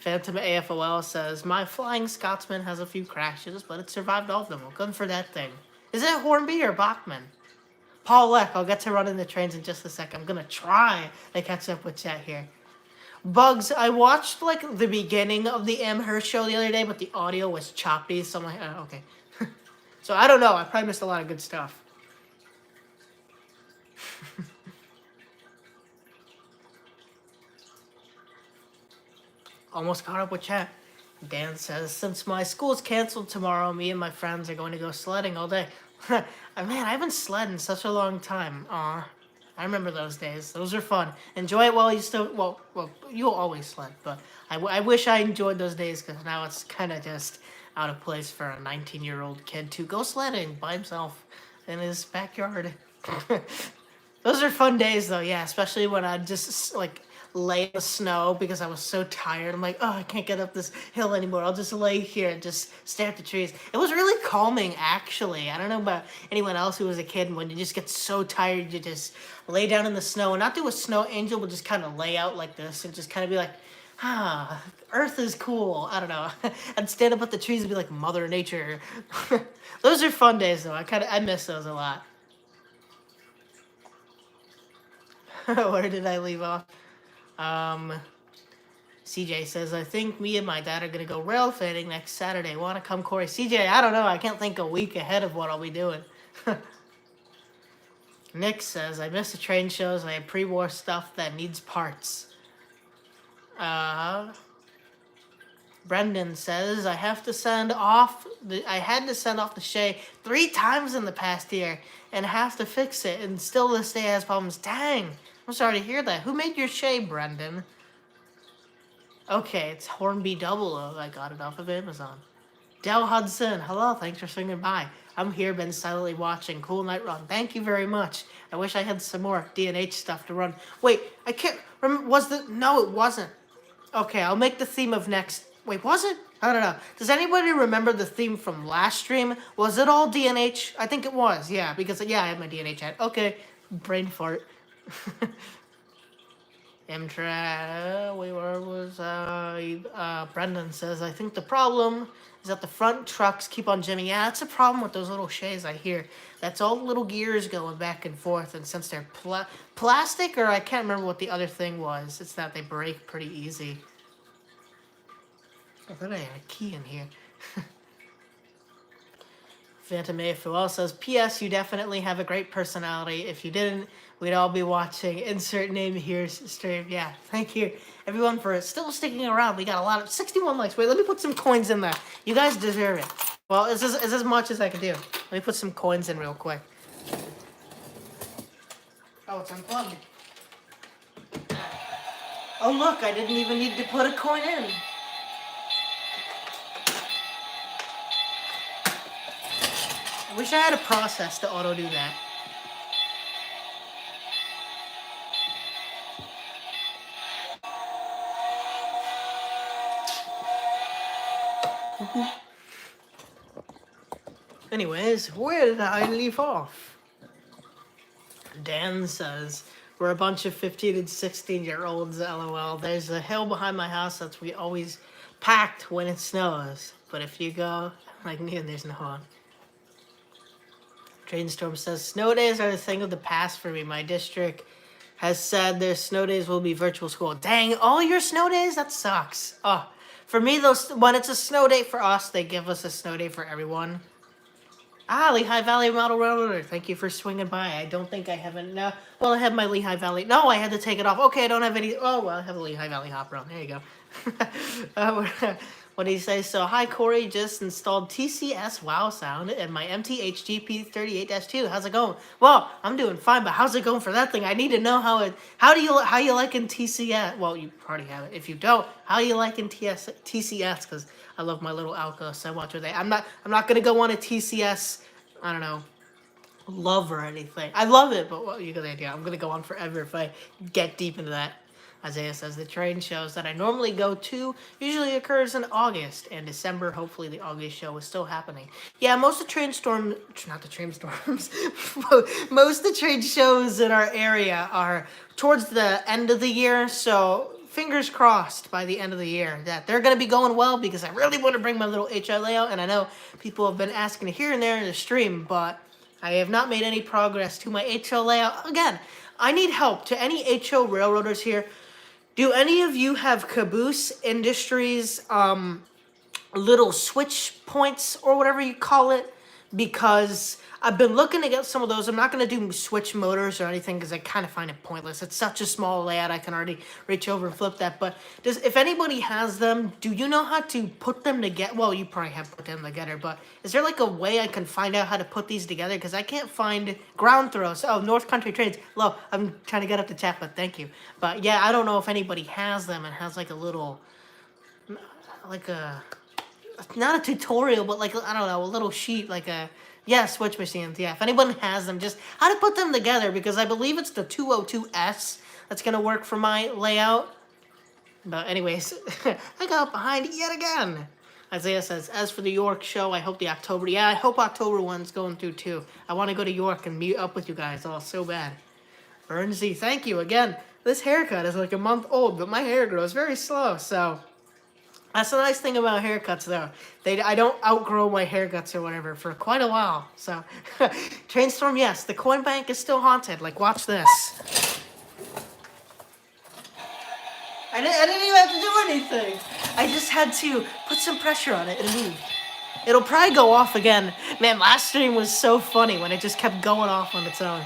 Phantom AFOL says, my Flying Scotsman has a few crashes, but it survived all of them. Well, good for that thing. Is it Hornby or Bachman? Paul Leck, I'll get to running the trains in just a second. I'm going to try to catch up with chat here. Bugs, I watched, like, the beginning of the Amherst show the other day, but the audio was choppy, so I'm like, okay. So, I don't know. I probably missed a lot of good stuff. Almost caught up with chat. Dan says, since my school's canceled tomorrow, me and my friends are going to go sledding all day. Man, I haven't sled in such a long time. Aw. I remember those days. Those are fun. Enjoy it while you still... Well, you'll always sled, but I wish I enjoyed those days, because now it's kind of just out of place for a 19-year-old kid to go sledding by himself in his backyard. Those are fun days, though, yeah, especially when I just, like, lay in the snow because I was so tired. I'm like, oh, I can't get up this hill anymore. I'll just lay here and just stare at the trees. It was really calming, actually. I don't know about anyone else who was a kid, when you just get so tired, you just lay down in the snow and not do a snow angel, but just kind of lay out like this and just kind of be like, Earth is cool. I don't know. I'd stand up at the trees and be like, Mother Nature. Those are fun days, though. I miss those a lot. Where did I leave off? CJ says, I think me and my dad are going to go rail fanning next Saturday. Want to come, Corey? CJ, I don't know. I can't think a week ahead of what I'll be doing. Nick says, I miss the train shows. I have pre-war stuff that needs parts. Brendan says, I had to send off the Shay 3 times in the past year and have to fix it, and still this day has problems. Dang. I'm sorry to hear that. Who made your Shay, Brendan? Okay, it's Hornby Double O. I got it off of Amazon. Del Hudson, hello, thanks for swinging by. I'm here, been silently watching. Cool night run. Thank you very much. I wish I had some more DNH stuff to run. Wait, I can't remember. No, it wasn't. Okay, I'll make the theme of next. Wait, was it? I don't know. Does anybody remember the theme from last stream? Was it all DNH? I think it was, yeah, because, yeah, I had my DNH hat. Okay, brain fart. Brendan says, I think the problem is that the front trucks keep on jamming. Yeah, that's a problem with those little Shays, I hear. That's all the little gears going back and forth, and since they're plastic, or I can't remember what the other thing was, it's that they break pretty easy. I thought I had a key in here. Phantom AFOL says, P.S. You definitely have a great personality. If you didn't, we'd all be watching. Insert name here stream. Yeah, thank you everyone for still sticking around. We got a lot of 61 likes. Wait, let me put some coins in there. You guys deserve it. Well, it's as much as I can do. Let me put some coins in real quick. Oh, it's unplugged. Oh, look, I didn't even need to put a coin in. I wish I had a process to auto do that. Anyways, where did I leave off? Dan says, we're a bunch of 15 and 16-year-olds, lol. There's a hill behind my house that's we always packed when it snows. But if you go like me and there's no one. Trainstorm says, snow days are a thing of the past for me. My district has said their snow days will be virtual school. Dang, all your snow days? That sucks. Oh, for me, those when it's a snow day for us, they give us a snow day for everyone. Ah, Lehigh Valley Model Railroader. Thank you for swinging by. I don't think I haven't. No, well, I have my Lehigh Valley. No, I had to take it off. Okay, I don't have any. Oh, well, I have a Lehigh Valley hopper on. There you go. What do you say? So, hi, Corey. Just installed TCS Wow Sound and my MTHGP38-2. How's it going? Well, I'm doing fine, but how's it going for that thing? I need to know how it. How you like in TCS? Well, you already have it. If you don't, how you like in TCS? Because I love my little Alcos. I watch with it. I'm not gonna go on a TCS. I don't know, love or anything. I love it, but well, you get the idea. I'm gonna go on forever if I get deep into that. Isaiah says the train shows that I normally go to usually occurs in August and December. Hopefully the August show is still happening. Yeah, most of the train storms, not the train storms, most of the train shows in our area are towards the end of the year. So fingers crossed by the end of the year that they're going to be going well, because I really want to bring my little HO layout. And I know people have been asking here and there in the stream, but I have not made any progress to my HO layout. Again, I need help. To any HO railroaders here, do any of you have Caboose Industries little switch points or whatever you call it? Because I've been looking to get some of those. I'm not going to do switch motors or anything because I kind of find it pointless. It's such a small layout. I can already reach over and flip that. But if anybody has them, do you know how to put them together? Well, you probably have put them together, but is there like a way I can find out how to put these together? Because I can't find ground throws. Oh, North Country Trains. Hello, I'm trying to get up the chat, but thank you. But yeah, I don't know if anybody has them and has like a little, like a, not a tutorial, but like, I don't know, a little sheet, like a, yeah, switch machines. Yeah, if anyone has them, just how to put them together, because I believe it's the 202S that's going to work for my layout. But anyways, I got behind yet again. Isaiah says, as for the York show, I hope the October, yeah, I hope October one's going through too. I want to go to York and meet up with you guys all so bad. Burnsy, thank you again. This haircut is like a month old, but my hair grows very slow, so that's the nice thing about haircuts, though. I don't outgrow my haircuts or whatever for quite a while. So, Trainstorm, yes, the coin bank is still haunted. Like, watch this. I didn't even have to do anything. I just had to put some pressure on it and it moved. It'll probably go off again. Man, last stream was so funny when it just kept going off on its own.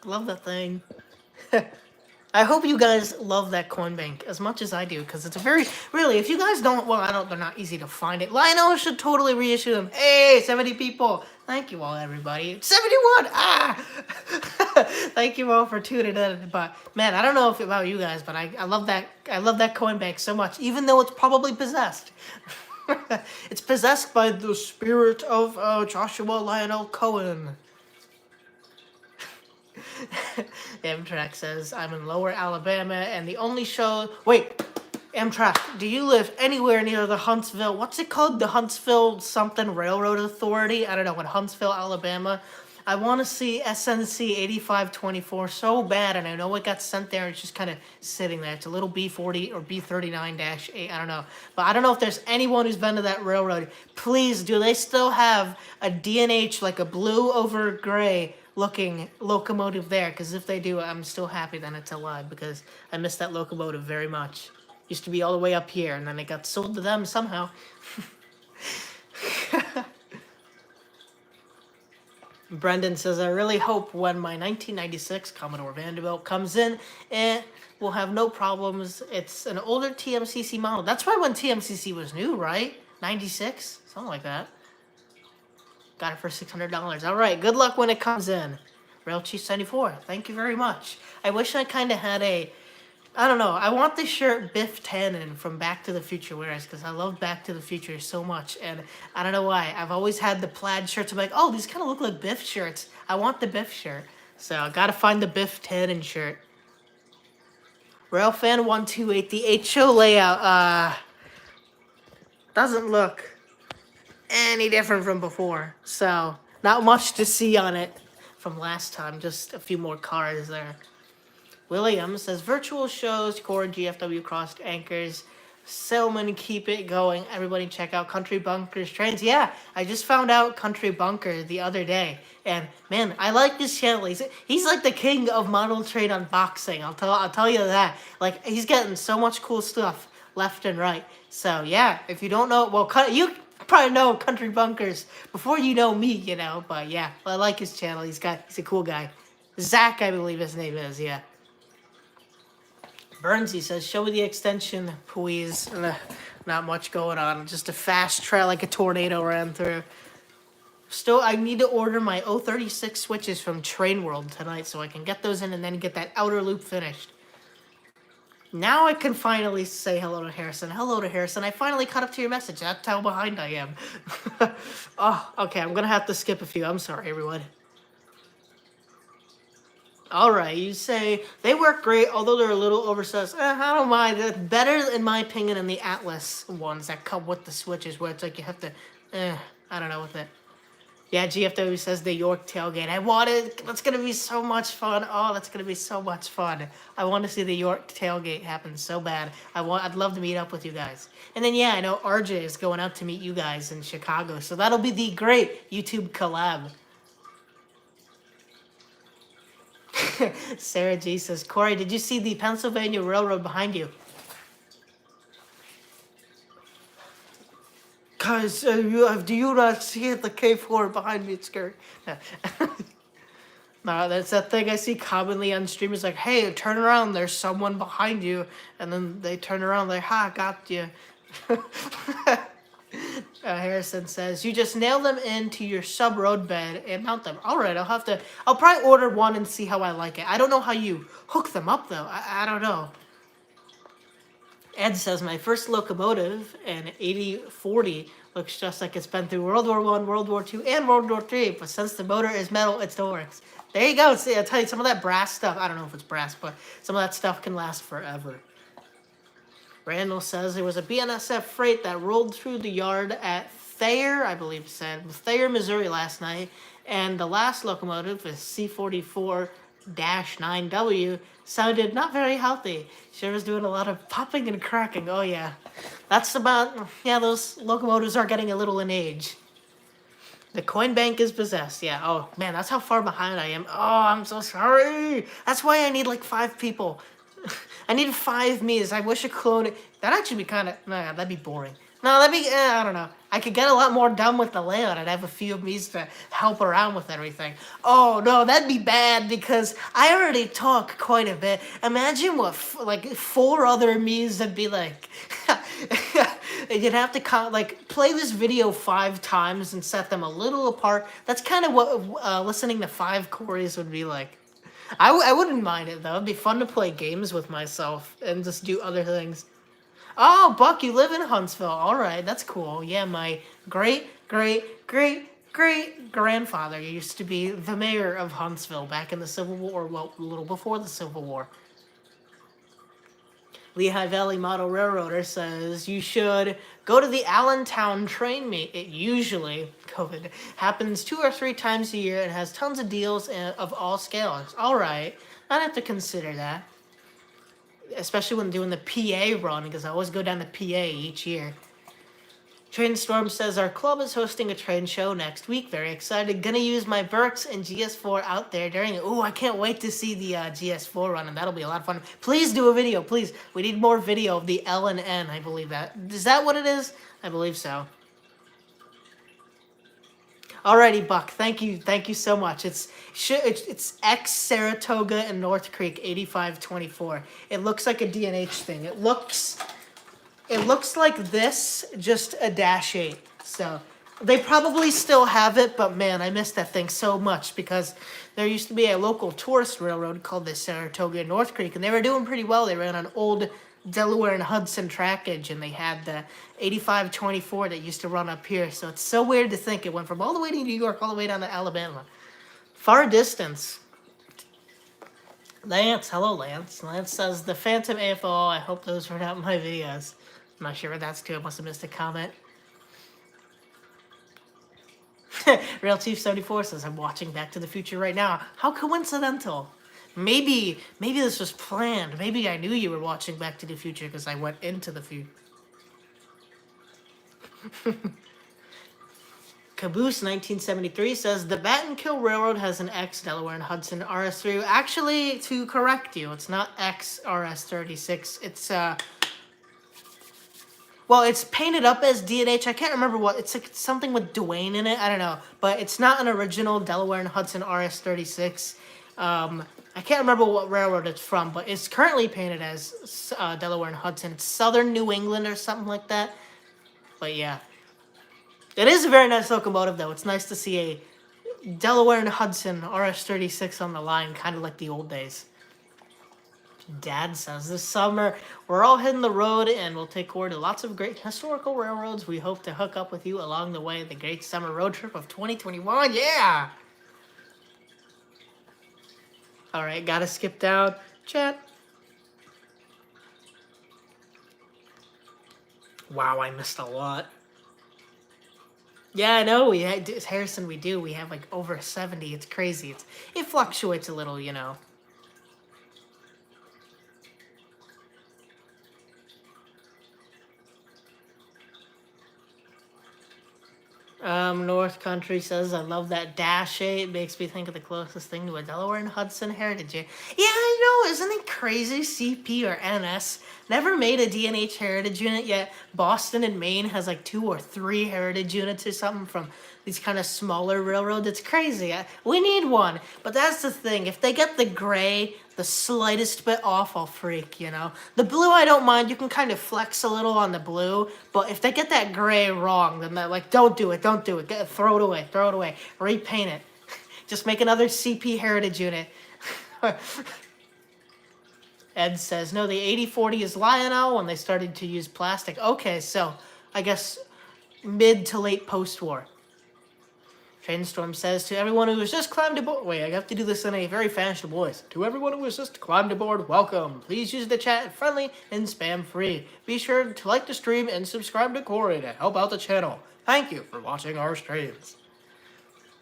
Love that thing. I hope you guys love that coin bank as much as I do, because it's a very, really, if you guys don't, well, they're not easy to find it. Lionel should totally reissue them. Hey, 70 people. Thank you all, everybody. 71! Ah! Thank you all for tuning in. But, man, I don't know about you guys, but I love that coin bank so much, even though it's probably possessed. It's possessed by the spirit of Joshua Lionel Cohen. Amtrak says, I'm in Lower Alabama, and the only show... Wait, Amtrak, do you live anywhere near the Huntsville... What's it called? The Huntsville something Railroad Authority? I don't know, in Huntsville, Alabama. I want to see SNC 8524 so bad, and I know it got sent there. It's just kind of sitting there. It's a little B40 or B39-8. I don't know. But I don't know if there's anyone who's been to that railroad. Please, do they still have a DNH, like a blue over gray looking locomotive there, because if they do, I'm still happy that it's alive, because I miss that locomotive very much. Used to be all the way up here, and then it got sold to them somehow. Brendan says, I really hope when my 1996 Commodore Vanderbilt comes in, it will have no problems. It's an older TMCC model. That's right when TMCC was new, right? 96? Something like that. Got it for $600. All right, good luck when it comes in. Rail Chief 74, thank you very much. I wish I kind of had a... I don't know. I want the shirt Biff Tannen from Back to the Future wears, because I love Back to the Future so much, and I don't know why. I've always had the plaid shirts. I'm like, oh, these kind of look like Biff shirts. I want the Biff shirt. So I gotta find the Biff Tannen shirt. Railfan128, the HO layout, doesn't look any different from before. So, not much to see on it from last time. Just a few more cars there. Williams says, virtual shows, core GFW crossed anchors. Selman, keep it going. Everybody check out Country Bunker's trains. Yeah, I just found out Country Bunker the other day. And, man, I like this channel. He's like the king of model train unboxing. I'll tell you that. Like, he's getting so much cool stuff left and right. So, yeah, if you don't know, well, you probably know Country Bunkers before you know me, you know. But, yeah, I like his channel. He's a cool guy. Zach, I believe his name is, yeah. Burnsy says, show me the extension, please. Not much going on. Just a fast trail like a tornado ran through. Still, I need to order my 036 switches from Train World tonight so I can get those in and then get that outer loop finished. Now I can finally say hello to Harrison. Hello to Harrison. I finally caught up to your message. That's how behind I am. Oh, okay. I'm going to have to skip a few. I'm sorry, everyone. All right, you say they work great, although they're a little oversized. I don't mind. They're better, in my opinion, than the Atlas ones that come with the switches, where it's like you have to, I don't know with it. Yeah, GFW says the York tailgate. I want it. That's going to be so much fun. Oh, that's going to be so much fun. I want to see the York tailgate happen so bad. I'd love to meet up with you guys. And then, yeah, I know RJ is going out to meet you guys in Chicago, so that'll be the great YouTube collab. Sarah G says, Corey, did you see the Pennsylvania Railroad behind you? Guys, do you not see it? The K4 behind me, it's scary. No, that's that thing I see commonly on streamers, like, hey, turn around, there's someone behind you. And then they turn around, like, ha, got you. Harrison says, you just nail them into your sub-road bed and mount them. All right, I'll probably order one and see how I like it. I don't know how you hook them up, though. I don't know. Ed says, my first locomotive, an 8040, looks just like it's been through World War I, World War II, and World War III, but since the motor is metal, it still works. There you go. See, I'll tell you, some of that brass stuff, I don't know if it's brass, but some of that stuff can last forever. Randall says there was a BNSF freight that rolled through the yard at Thayer, I believe it said, Thayer, Missouri last night, and the last locomotive, a C44-9W, sounded not very healthy. She was doing a lot of popping and cracking. Oh, yeah. That's about, yeah, those locomotives are getting a little in age. The coin bank is possessed. Yeah. Oh, man, that's how far behind I am. Oh, I'm so sorry. That's why I need like 5 people. I need 5 Miis. I wish a clone... That'd actually be kind of... Nah, that'd be boring. No, that'd be... I don't know. I could get a lot more done with the layout. I'd have a few Miis to help around with everything. Oh, no, that'd be bad because I already talk quite a bit. Imagine what, 4 other Miis would be like. You'd have to play this video 5 times and set them a little apart. That's kind of what listening to 5 Corys would be like. I wouldn't mind it, though. It'd be fun to play games with myself and just do other things. Oh, Buck, you live in Huntsville. All right, that's cool. Yeah, my great-great-great-great-grandfather used to be the mayor of Huntsville back in the Civil War, well, a little before the Civil War. Lehigh Valley Model Railroader says, you should go to the Allentown train meet. It usually, COVID, happens 2 or 3 times a year and has tons of deals of all scales. All right, I'd have to consider that. Especially when doing the PA run, because I always go down to PA each year. Trainstorm says our club is hosting a train show next week. Very excited. Gonna use my Berks and GS4 out there during it. Ooh, I can't wait to see the GS4 run, and that'll be a lot of fun. Please do a video, please. We need more video of the L and N. I believe that. Is that what it is? I believe so. Alrighty, Buck. Thank you so much. It's X Saratoga and North Creek 8524. It looks like a DNH thing. It looks like this, just a -8. So they probably still have it, but man, I miss that thing so much because there used to be a local tourist railroad called the Saratoga and North Creek, and they were doing pretty well. They ran on old Delaware and Hudson trackage, and they had the 8524 that used to run up here. So it's so weird to think it went from all the way to New York, all the way down to Alabama. Far distance. Lance, hello Lance. Lance says, the Phantom AFO, I hope those were not my videos. I'm not sure what that's to. I must have missed a comment. Real Chief 74 says, I'm watching Back to the Future right now. How coincidental. Maybe this was planned. Maybe I knew you were watching Back to the Future because I went into the future. Caboose 1973 says, the Battenkill Railroad has an X Delaware and Hudson RS3. Actually, to correct you, it's not X RS36. It's, well, it's painted up as DNH. I can't remember what. It's like something with Dwayne in it. I don't know. But it's not an original Delaware and Hudson RS36. I can't remember what railroad it's from, but it's currently painted as Delaware and Hudson. It's Southern New England or something like that. But yeah. It is a very nice locomotive, though. It's nice to see a Delaware and Hudson RS36 on the line, kind of like the old days. Dad says, this summer, we're all hitting the road and we'll take Corey to lots of great historical railroads. We hope to hook up with you along the way. The great summer road trip of 2021. Yeah! Alright, gotta skip down. Chat. Wow, I missed a lot. Yeah, I know. Harrison, we do. We have like over 70. It's crazy. It fluctuates a little, you know. North Country says, I love that -8. It makes me think of the closest thing to a Delaware and Hudson heritage. Yeah, I know. Isn't it crazy? CP or NS never made a DNH heritage unit yet. Boston and Maine has like 2 or 3 heritage units or something from these kind of smaller railroads. It's crazy. We need one. But that's the thing. If they get the gray the slightest bit off, I'll freak, you know? The blue, I don't mind. You can kind of flex a little on the blue. But if they get that gray wrong, then they're like, don't do it. Don't do it. Throw it away. Throw it away. Repaint it. Just make another CP heritage unit. Ed says, no, the 8040 is Lionel when they started to use plastic. Okay, so I guess mid to late post-war. Trainstorm says, to everyone who has just climbed aboard... Wait, I have to do this in a very fashionable voice. To everyone who has just climbed aboard, welcome. Please use the chat friendly and spam-free. Be sure to like the stream and subscribe to Corey to help out the channel. Thank you for watching our streams.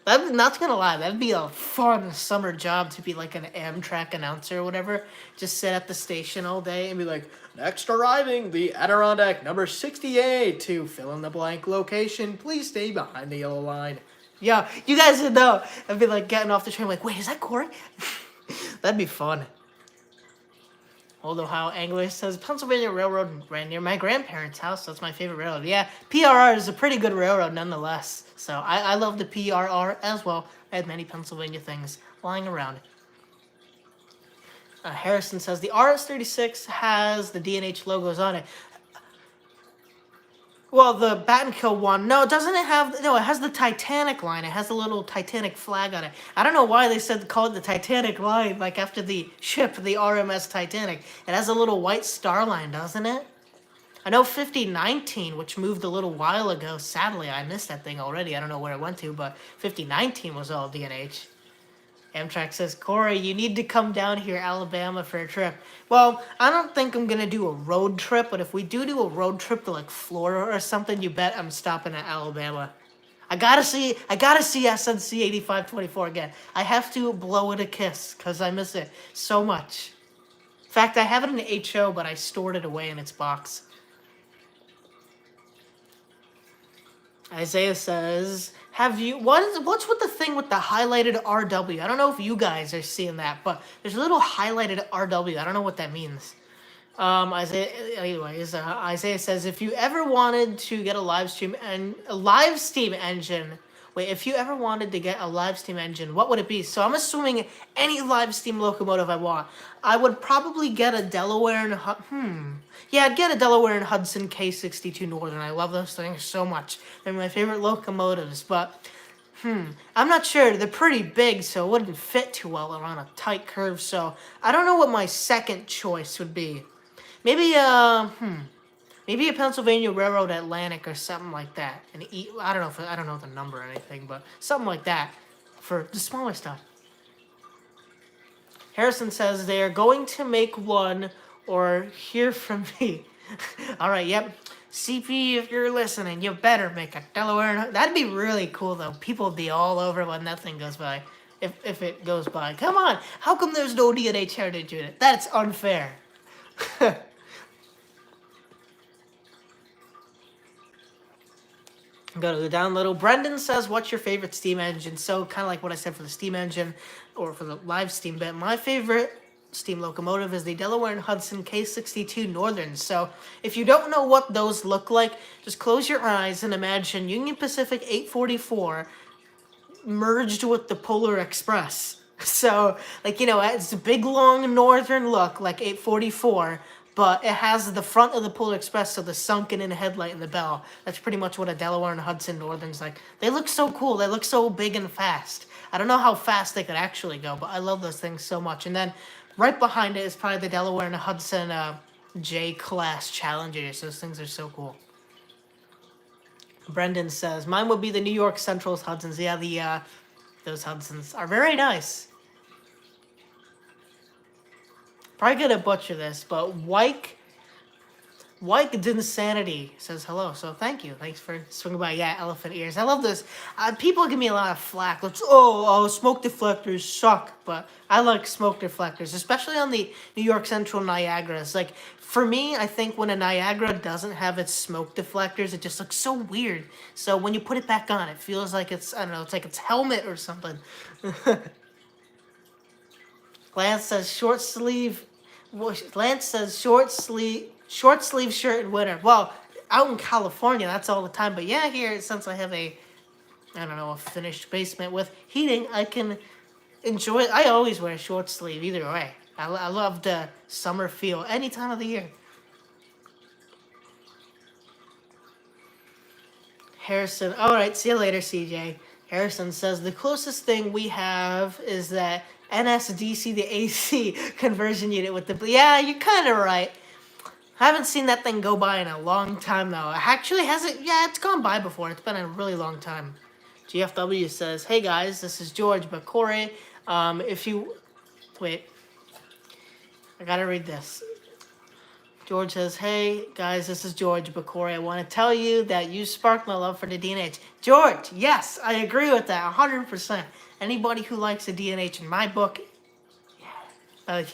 I'm not gonna lie, that'd be a fun summer job to be like an Amtrak announcer or whatever. Just sit at the station all day and be like, next arriving, the Adirondack number 68 to fill in the blank location. Please stay behind the yellow line. Yeah, you guys would know. I'd be like getting off the train like, wait, is that Corey? That'd be fun. Old Ohio Angler says, Pennsylvania Railroad ran near my grandparents' house. That's my favorite railroad. Yeah, PRR is a pretty good railroad nonetheless. So I love the PRR as well. I had many Pennsylvania things lying around. Harrison says, the RS-36 has the DNH logos on it. Well, the Battenkill one, no, doesn't it have, no, it has the Titanic line. It has a little Titanic flag on it. I don't know why they said call it the Titanic line, like after the ship, the RMS Titanic. It has a little white star line, doesn't it? I know 5019, which moved a little while ago. Sadly, I missed that thing already. I don't know where it went to, but 5019 was all DNH. Amtrak says, Corey, you need to come down here, Alabama, for a trip. Well, I don't think I'm going to do a road trip, but if we do a road trip to, like, Florida or something, you bet I'm stopping at Alabama. I gotta see SNC 8524 again. I have to blow it a kiss, because I miss it so much. In fact, I have it in the HO, but I stored it away in its box. Isaiah says, what's with the thing with the highlighted RW? I don't know if you guys are seeing that, but there's a little highlighted RW. I don't know what that means. Isaiah says, if you ever wanted to get a live steam engine, if you ever wanted to get a live steam engine, what would it be? So I'm assuming any live steam locomotive I want. I would probably get a I'd get a Delaware and Hudson K62 Northern. I love those things so much. They're my favorite locomotives, but I'm not sure. They're pretty big, so it wouldn't fit too well around a tight curve. So I don't know what my second choice would be. Maybe maybe a Pennsylvania Railroad Atlantic or something like that. I don't know the number or anything, but something like that for the smaller stuff. Harrison says they are going to make one or hear from me. All right, yep. CP, if you're listening, you better make a Delaware. That'd be really cool, though. People would be all over when that thing goes by. If it goes by. Come on. How come there's no DNH heritage in it? That's unfair. Go down a little. Brendan says, what's your favorite steam engine? So kind of like what I said for the steam engine or for the live steam bit. My favorite steam locomotive is the Delaware and Hudson K62 Northern. So if you don't know what those look like, just close your eyes and imagine Union Pacific 844 merged with the Polar Express. So, it's a big, long northern look, like 844, but it has the front of the Polar Express, so the sunken in headlight and the bell. That's pretty much what a Delaware and Hudson Northern's like. They look so cool. They look so big and fast. I don't know how fast they could actually go, but I love those things so much. And then right behind it is probably the Delaware and Hudson J-Class Challengers. Those things are so cool. Brendan says, mine would be the New York Central's Hudsons. Yeah, those Hudsons are very nice. Probably gonna butcher this, but Wyke Dinsanity says hello. So thank you. Thanks for swinging by. Yeah, elephant ears. I love this. People give me a lot of flack. Like, smoke deflectors suck. But I like smoke deflectors, especially on the New York Central Niagaras. Like, for me, I think when a Niagara doesn't have its smoke deflectors, it just looks so weird. So when you put it back on, it feels like it's like its helmet or something. Lance says short sleeve shirt in winter. Well, out in California, that's all the time. But yeah, here, since I have a finished basement with heating, I can enjoy it. I always wear short sleeve either way. I love the summer feel any time of the year. Harrison, all right, see you later, CJ. Harrison says the closest thing we have is that NSDC to AC conversion unit with the... Yeah, you're kind of right. I haven't seen that thing go by in a long time, though. Actually, hasn't... Yeah, it's gone by before. It's been a really long time. GFW says, hey, guys, this is George Bacore. If you... Wait. I gotta read this. George says, hey, guys, this is George Bacore. I want to tell you that you sparked my love for the DNH. George, yes, I agree with that 100%. Anybody who likes the DNH in my book,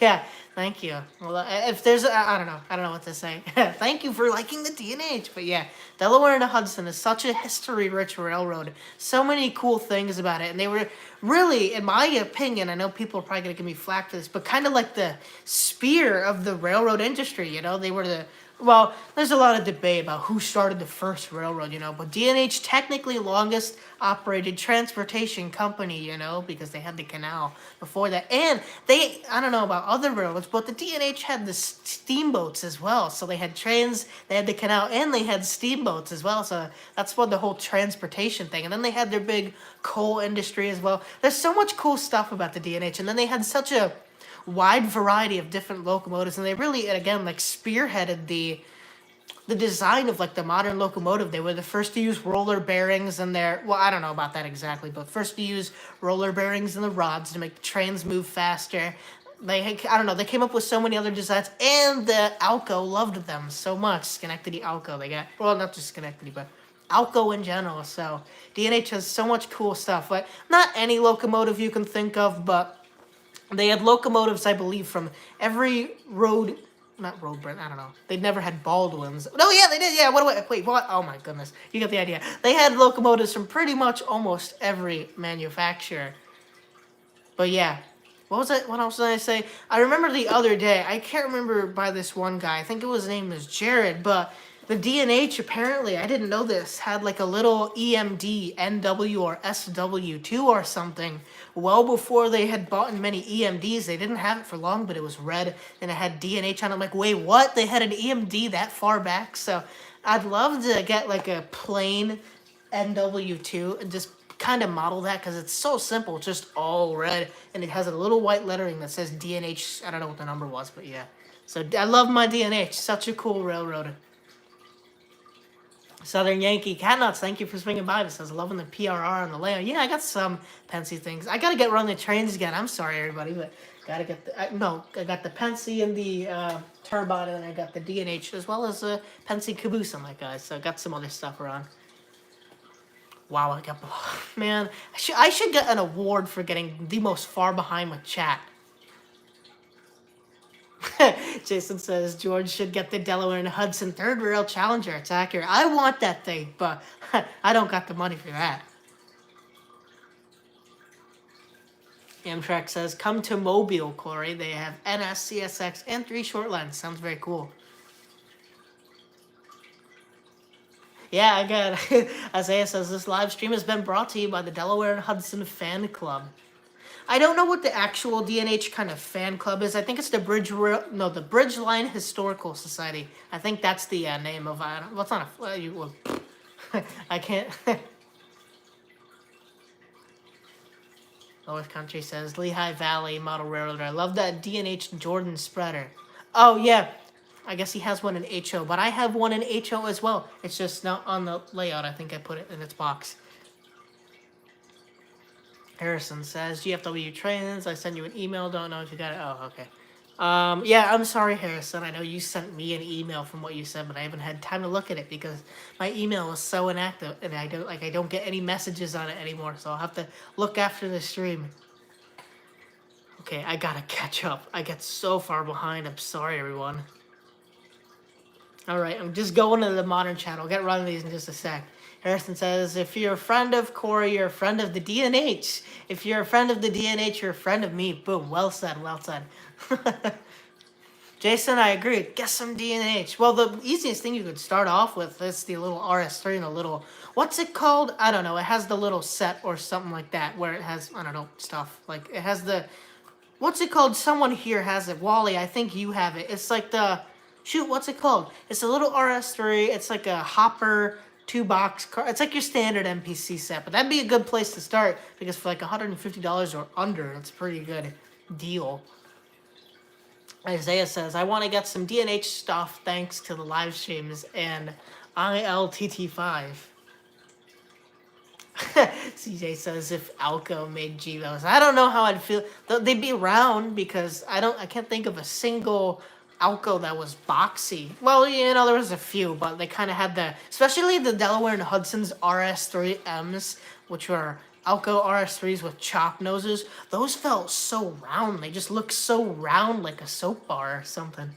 yeah, thank you. Well, if there's, I don't know what to say. Thank you for liking the DNH. But yeah, Delaware and Hudson is such a history-rich railroad. So many cool things about it. And they were really, in my opinion, I know people are probably going to give me flack for this, but kind of like the spear of the railroad industry, They were the... Well, there's a lot of debate about who started the first railroad, but DNH technically longest operated transportation company, because they had the canal before that. And I don't know about other railroads, but the DNH had the steamboats as well. So they had trains, they had the canal, and they had steamboats as well. So that's what the whole transportation thing. And then they had their big coal industry as well. There's so much cool stuff about the DNH. And then they had such a wide variety of different locomotives, and they really, again, spearheaded the design of the modern locomotive. They were the first to use roller bearings in their... Well, I don't know about that exactly, but first to use roller bearings in the rods to make the trains move faster. They came up with so many other designs, and the Alco loved them so much. Schenectady Alco, they got... Well, not just Schenectady, but Alco in general. So DNH has so much cool stuff. But not any locomotive you can think of, but they had locomotives, I believe, from every road not Roadburn, I don't know. They never had Baldwins. No, yeah, they did. Yeah, wait, what? Oh my goodness. You get the idea. They had locomotives from pretty much almost every manufacturer. But yeah. What was it? What else did I say? I remember the other day, I can't remember by this one guy. I think his name was Jared, but the D&H apparently, I didn't know this, had like a little EMD, NW, or SW2 or something. Well before they had bought in many EMDs, they didn't have it for long, but it was red and it had D&H on it. I'm like, wait, what? They had an EMD that far back? So I'd love to get like a plain NW2 and just kind of model that because it's so simple. It's just all red and it has a little white lettering that says D&H. I don't know what the number was, but yeah. So I love my D&H. Such a cool railroad. Southern Yankee Catnuts, thank you for swinging by. It says, loving the PRR and the layout. Yeah, I got some Pensy things. I gotta get Running Trains again. I'm sorry, everybody, but gotta get the... I got the Pensy and the Turbine, and I got the D&H, as well as the Pensy Caboose on that, guys. So I got some other stuff around. Wow, I got... Man, I should get an award for getting the most far behind with chat. Jason says George should get the Delaware and Hudson third rail Challenger. It's accurate. I want that thing, but I don't got the money for that. Amtrak says, come to Mobile, Corey. They have NS, CSX, and 3 short lines. Sounds very cool. Yeah, I got Isaiah says, this live stream has been brought to you by the Delaware and Hudson Fan Club. I don't know what the actual D&H kind of fan club is. I think it's the Bridgeline Historical Society. I think that's the name of it. What's on a... I can't... North Country says, Lehigh Valley Model Railroad. I love that D&H Jordan spreader. Oh, yeah. I guess he has one in HO, but I have one in HO as well. It's just not on the layout. I think I put it in its box. Harrison says, GFW trains, I sent you an email, don't know if you got it. Oh, okay. Yeah, I'm sorry, Harrison. I know you sent me an email from what you said, but I haven't had time to look at it because my email is so inactive and I don't get any messages on it anymore, so I'll have to look after the stream. Okay, I gotta catch up. I get so far behind. I'm sorry, everyone. Alright, I'm just going to the modern chat. I'll get running these in just a sec. Harrison says, if you're a friend of Corey, you're a friend of the D&H. If you're a friend of the D&H, you're a friend of me. Boom. Well said. Well said. Jason, I agree. Get some D&H. Well, the easiest thing you could start off with is the little RS3 and a little... What's it called? I don't know. It has the little set or something like that where it has, I don't know, stuff. Like, it has the... What's it called? Someone here has it. Wally, I think you have it. It's like the... Shoot, what's it called? It's a little RS3. It's like a hopper... 2-box car. It's like your standard MPC set, but that'd be a good place to start because for like $150 or under, it's a pretty good deal. Isaiah says, I want to get some D&H stuff thanks to the live streams and ILTT5. CJ says, if Alco made Givos. I don't know how I'd feel. They'd be round because I can't think of a single Alco that was boxy. Well, you know, there was a few, but they kind of had especially the Delaware and Hudson's RS3Ms, which were Alco RS3s with chop noses. Those felt so round. They just looked so round like a soap bar or something.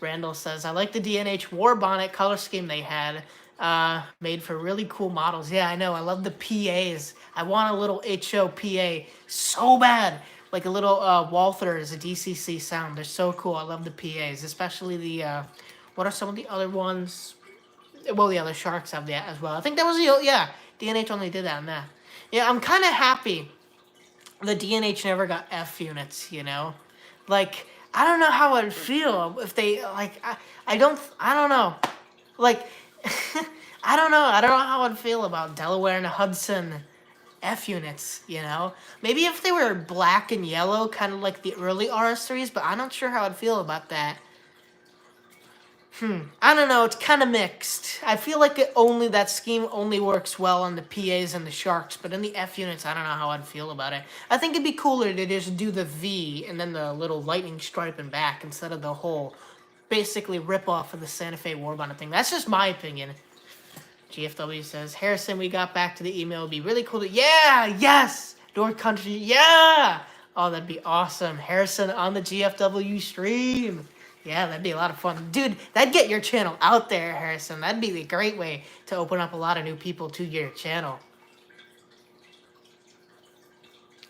Randall says, I like the D&H war bonnet color scheme they had. Made for really cool models. Yeah, I know. I love the PAs. I want a little HO PA so bad. Like a little Walther is a DCC sound. They're so cool. I love the PAs, especially the, what are some of the other ones? Well, the other Sharks have that as well. I think that was yeah, D&H only did that on that. Yeah, I'm kind of happy the D&H never got F units, you know? Like, I don't know how I'd feel if they, like, I don't know. Like, I don't know how I'd feel about Delaware and Hudson F units, you know? Maybe if they were black and yellow, kind of like the early RS3s, but I'm not sure how I'd feel about that. I don't know, it's kind of mixed. I feel like that scheme only works well on the PAs and the Sharks, but in the F units, I don't know how I'd feel about it. I think it'd be cooler to just do the V and then the little lightning stripe in back instead of the whole, basically rip-off of the Santa Fe war bonnet thing. That's just my opinion. GFW says, Harrison, we got back to the email. It'd be really cool to... Yeah! Yes! North Country. Yeah! Oh, that'd be awesome. Harrison on the GFW stream. Yeah, that'd be a lot of fun. Dude, that'd get your channel out there, Harrison. That'd be a great way to open up a lot of new people to your channel.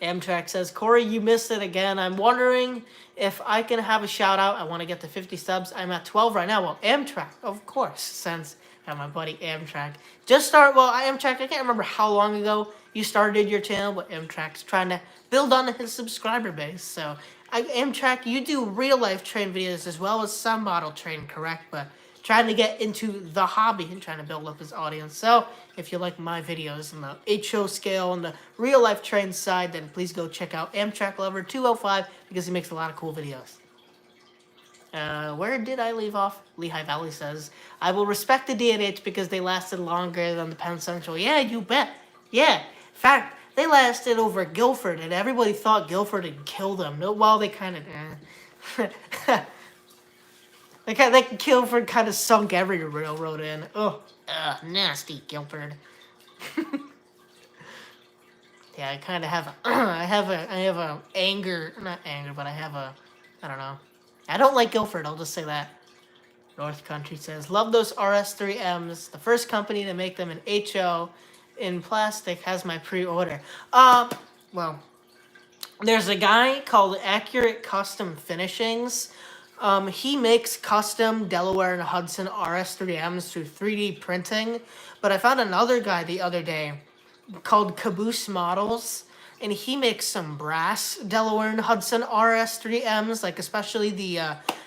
Amtrak says, Corey, you missed it again. I'm wondering if I can have a shout out. I want to get to 50 subs. I'm at 12 right now. Well, Amtrak, of course, since I have my buddy Amtrak. Amtrak, I can't remember how long ago you started your channel, but Amtrak's trying to build on his subscriber base. So, Amtrak, you do real life train videos as well as some model train, correct? But trying to get into the hobby and trying to build up his audience. So if you like my videos on the HO scale and the real life train side, then please go check out Amtrak Lover 205 because he makes a lot of cool videos. Where did I leave off? Lehigh Valley says, I will respect the D&H because they lasted longer than the Penn Central. Yeah, you bet. Yeah. In fact, they lasted over Guilford, and everybody thought Guilford had killed them. No, well, they kind of... Like Guilford kind of sunk every railroad in. Oh, nasty Guilford. Yeah, I kind of have I have a anger, not anger, but I don't know. I don't like Guilford, I'll just say that. North Country says, love those RS3Ms. The first company to make them in HO in plastic has my pre-order. Well, there's a guy called Accurate Custom Finishings. He makes custom Delaware and Hudson RS3Ms through 3D printing. But I found another guy the other day called Caboose Models, and he makes some brass Delaware and Hudson RS3Ms, like especially the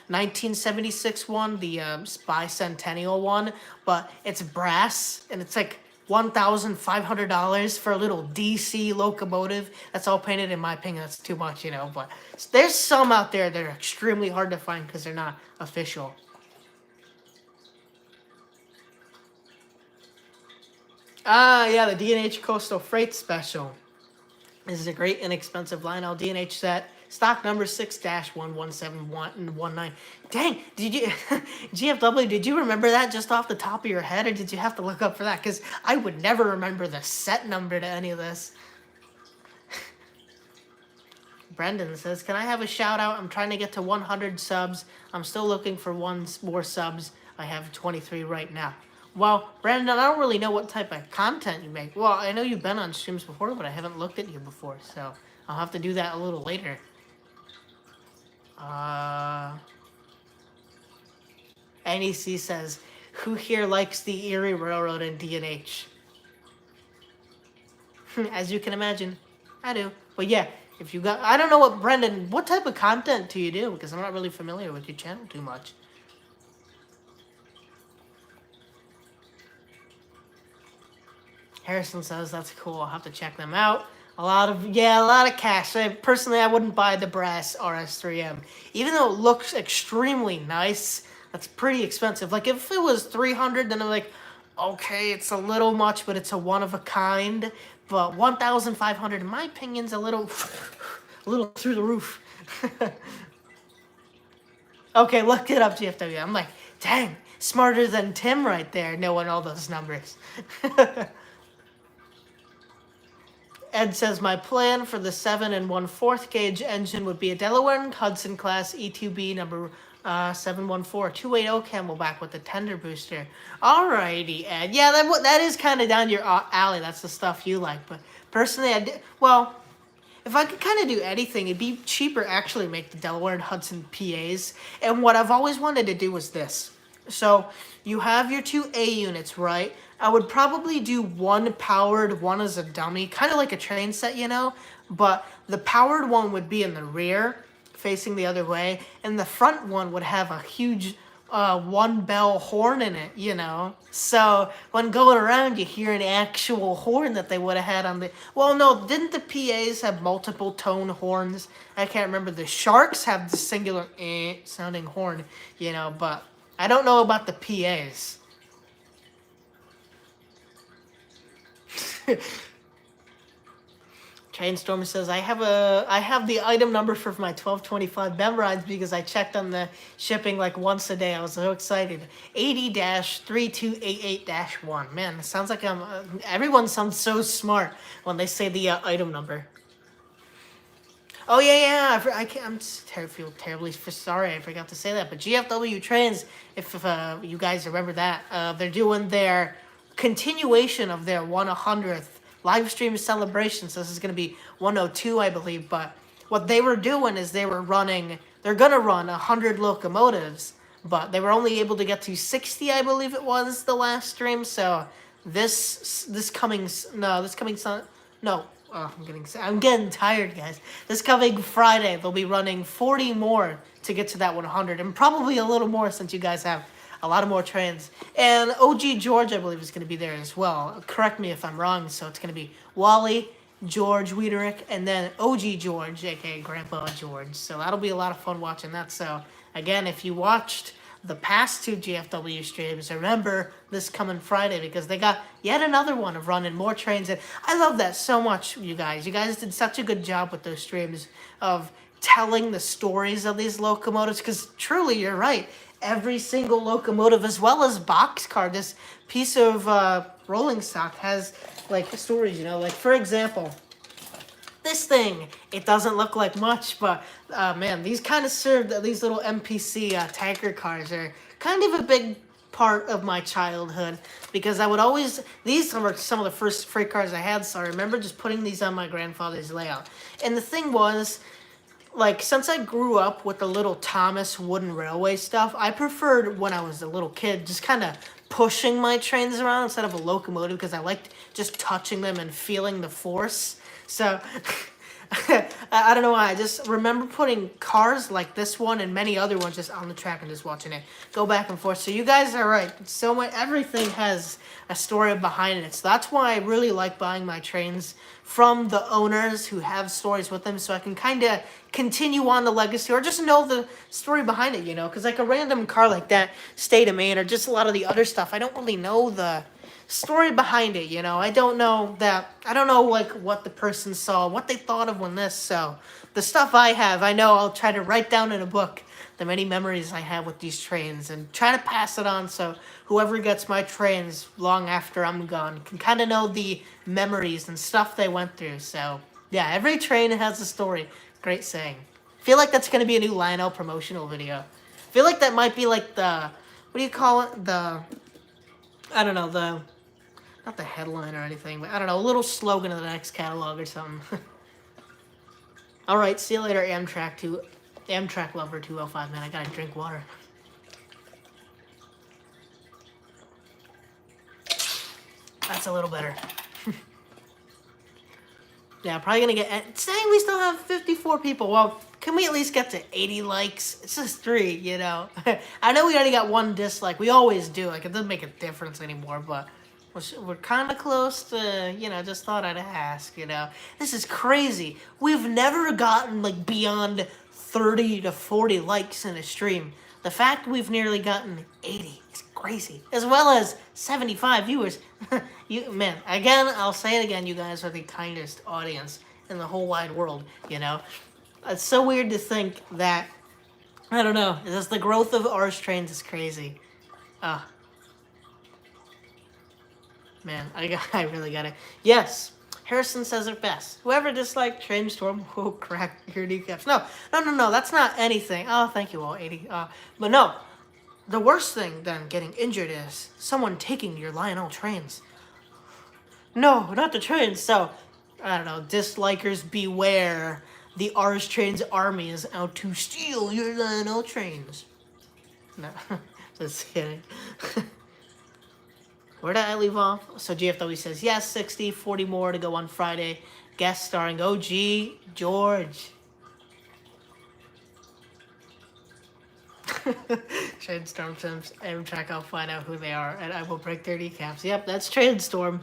1976 one, the bicentennial one. But it's brass, and it's like $1,500 for a little DC locomotive. That's all painted. In my opinion, that's too much, you know. But there's some out there that are extremely hard to find because they're not official. Yeah, the D&H Coastal Freight Special. This is a great inexpensive Lionel D&H set. Stock number 6-11719. Dang, did you, GFW, did you remember that just off the top of your head, or did you have to look up for that? Because I would never remember the set number to any of this. Brendan says, can I have a shout out? I'm trying to get to 100 subs. I'm still looking for more subs. I have 23 right now. Well, Brandon, I don't really know what type of content you make. Well, I know you've been on streams before, but I haven't looked at you before, so I'll have to do that a little later. NEC says, who here likes the Erie Railroad and D&H? As you can imagine, I do. But yeah, if you got, I don't know what, Brendan, what type of content do you do? Because I'm not really familiar with your channel too much. Harrison says, that's cool. I'll have to check them out. A lot of cash. Personally, I wouldn't buy the brass RS3M. Even though it looks extremely nice, that's pretty expensive. Like, if it was $300, then I'm like, okay, it's a little much, but it's a one-of-a-kind. But $1,500, in my opinion, is a little through the roof. Okay, look it up, GFW. I'm like, dang, smarter than Tim right there, knowing all those numbers. Ed says, my plan for the 7 1/4 gauge engine would be a Delaware and Hudson class E2B number 714 280 Camelback with the tender booster. Alrighty, Ed. Yeah, that is kind of down your alley. That's the stuff you like. But personally, if I could kind of do anything, it'd be cheaper actually make the Delaware and Hudson PAs. And what I've always wanted to do was this. So you have your 2 A units, right? I would probably do one powered, one as a dummy, kind of like a train set, you know? But the powered one would be in the rear, facing the other way, and the front one would have a huge one-bell horn in it, you know? So when going around, you hear an actual horn that they would have had on the... Well, no, didn't the PAs have multiple tone horns? I can't remember. The Sharks have the singular sounding horn, you know, but I don't know about the PAs. Chainstorm says, I have the item number for my 1225 memorized because I checked on the shipping like once a day. I was so excited. 80-3288-1. Man, it sounds like everyone sounds so smart when they say the item number. Oh yeah. Feel terribly sorry. I forgot to say that. But GFW Trains, if you guys remember that, they're doing their continuation of their 100th live stream celebration. So this is going to be 102, I believe. But what they were doing is they're gonna run 100 locomotives, but they were only able to get to 60, I believe it was the last stream. So this coming Sun. No, oh, I'm getting tired, guys. This coming Friday, they'll be running 40 more to get to that 100, and probably a little more since you guys have a lot of more trains. And OG George, I believe, is going to be there as well. Correct me if I'm wrong. So it's going to be Wally, George Wiederick, and then OG George, aka Grandpa George. So that'll be a lot of fun watching that. So again, if you watched the past two GFW streams, remember this coming Friday, because they got yet another one of running more trains. And I love that so much, you guys. You guys did such a good job with those streams of telling the stories of these locomotives, because truly, you're right. Every single locomotive, as well as boxcar, this piece of rolling stock has like stories, like, for example, this thing, it doesn't look like much, but man, these kind of served, these little NPC tanker cars are kind of a big part of my childhood, because I would always, these were some of the first freight cars I had, so I remember just putting these on my grandfather's layout. And the thing was, like, since I grew up with the little Thomas wooden railway stuff, I preferred, when I was a little kid, just kind of pushing my trains around instead of a locomotive, because I liked just touching them and feeling the force. So I don't know why. I just remember putting cars like this one and many other ones just on the track and just watching it go back and forth. So you guys are right. So much, everything has a story behind it. So that's why I really like buying my trains from the owners who have stories with them, so I can kind of continue on the legacy or just know the story behind it, because like a random car like that, State of Maine, or just a lot of the other stuff, I don't really know the story behind it, I don't know like what the person saw, what they thought of when this. So the stuff I have, I know I'll try to write down in a book the many memories I have with these trains and try to pass it on, so whoever gets my trains long after I'm gone can kind of know the memories and stuff they went through. So yeah, every train has a story. Great saying. Feel like that's going to be a new Lionel promotional video. Feel like that might be like the, what do you call it? I don't know, not the headline or anything, but I don't know, a little slogan of the next catalog or something. All right, see you later, Amtrak lover 205, man. I gotta drink water. That's a little better. Yeah, probably gonna get, saying we still have 54 people. Well, can we at least get to 80 likes? It's just 3, I know we already got 1 dislike. We always do. Like, it doesn't make a difference anymore, but we're kind of close to, just thought I'd ask, This is crazy. We've never gotten, like, beyond 30 to 40 likes in a stream. The fact we've nearly gotten 80 is crazy. As well as 75 viewers. Man, again, I'll say it again, you guys are the kindest audience in the whole wide world, It's so weird to think that, I don't know, just the growth of ours trains is crazy. Man, I really gotta. Yes, Harrison says it best. Whoever disliked Train Storm will crack your kneecaps. No, that's not anything. Oh, thank you all, 80. But no, the worst thing than getting injured is someone taking your Lionel trains. No, not the trains. So, I don't know, dislikers beware. The Ours Trains army is out to steal your Lionel trains. No, just kidding. Where did I leave off? So GFW says, yes, 60, 40 more to go on Friday. Guest starring OG George. Trainstorm Sims, Amtrak, I'll find out who they are, and I will break their kneecaps. Yep, that's Trainstorm.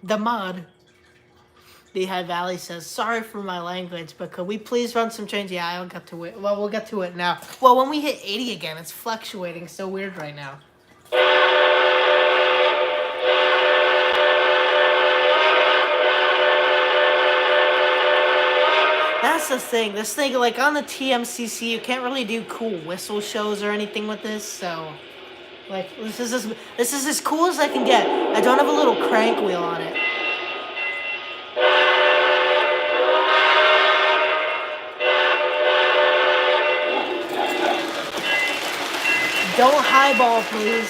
The mod. Lehigh Valley says, sorry for my language, but could we please run some trains? Yeah, I'll get to it. Well, we'll get to it now. Well, when we hit 80 again, it's fluctuating so weird right now. That's the thing. This thing, like on the TMCC, you can't really do cool whistle shows or anything with this. So, like, this is as cool as I can get. I don't have a little crank wheel on it. Don't highball, please.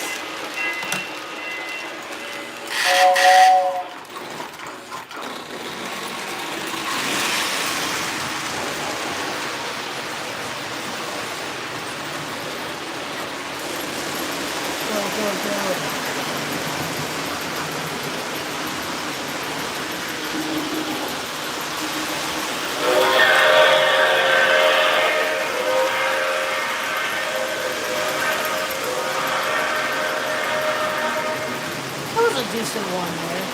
Go, go, go. That was a decent one there.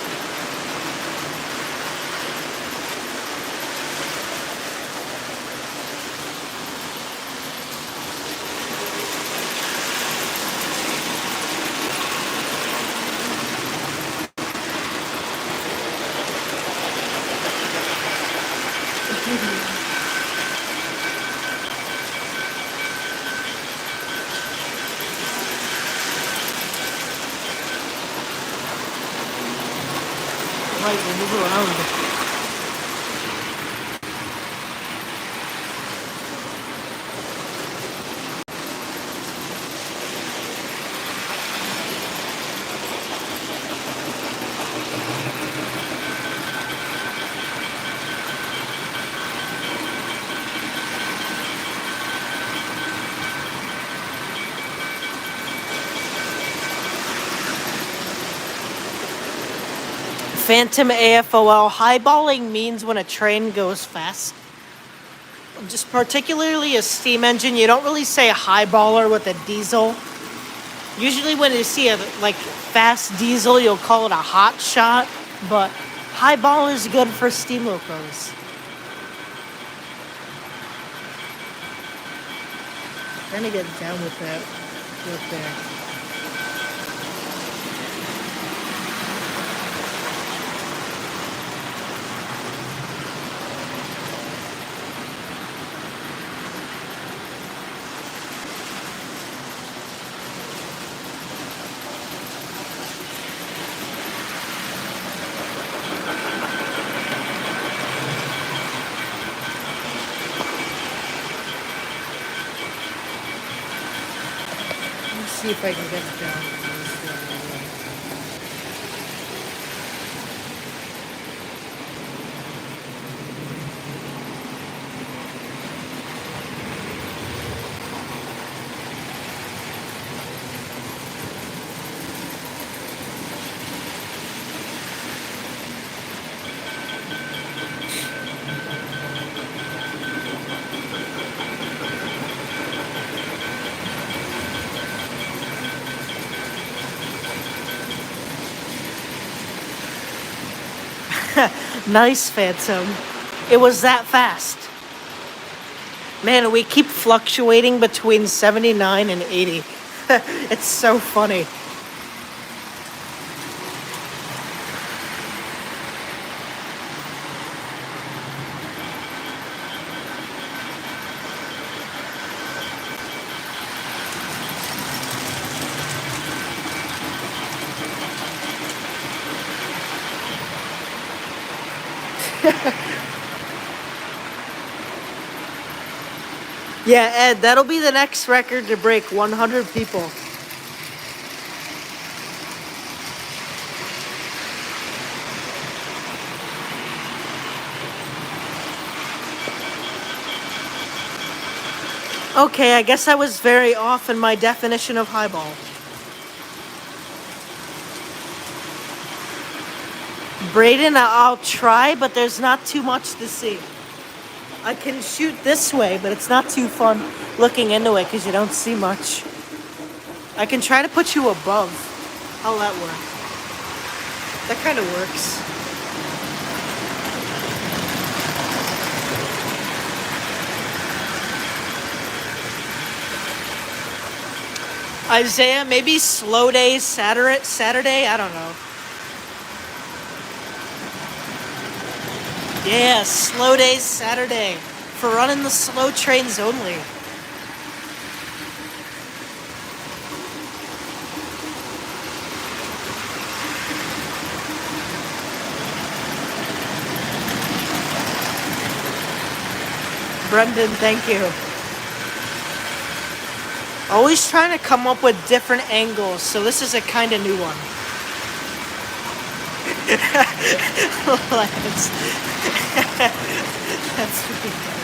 Right, we'll move around. Phantom AFOL. Highballing means when a train goes fast. Just particularly a steam engine, you don't really say highballer with a diesel. Usually when you see a like fast diesel, you'll call it a hot shot, but highball is good for steam locos. Trying to get down with that right there. See if I can get it down. Nice, Phantom. It was that fast. Man, we keep fluctuating between 79 and 80. It's so funny. Yeah, Ed, that'll be the next record to break 100 people. Okay, I guess I was very off in my definition of highball. Braden, I'll try, but there's not too much to see. I can shoot this way, but it's not too fun looking into it because you don't see much. I can try to put you above. How'll that work? That kind of works. Isaiah, maybe slow days Saturday? I don't know. Yeah, slow days Saturday for running the slow trains only. Brendan, thank you. Always trying to come up with different angles, so this is a kind of new one. Lance. That's really funny.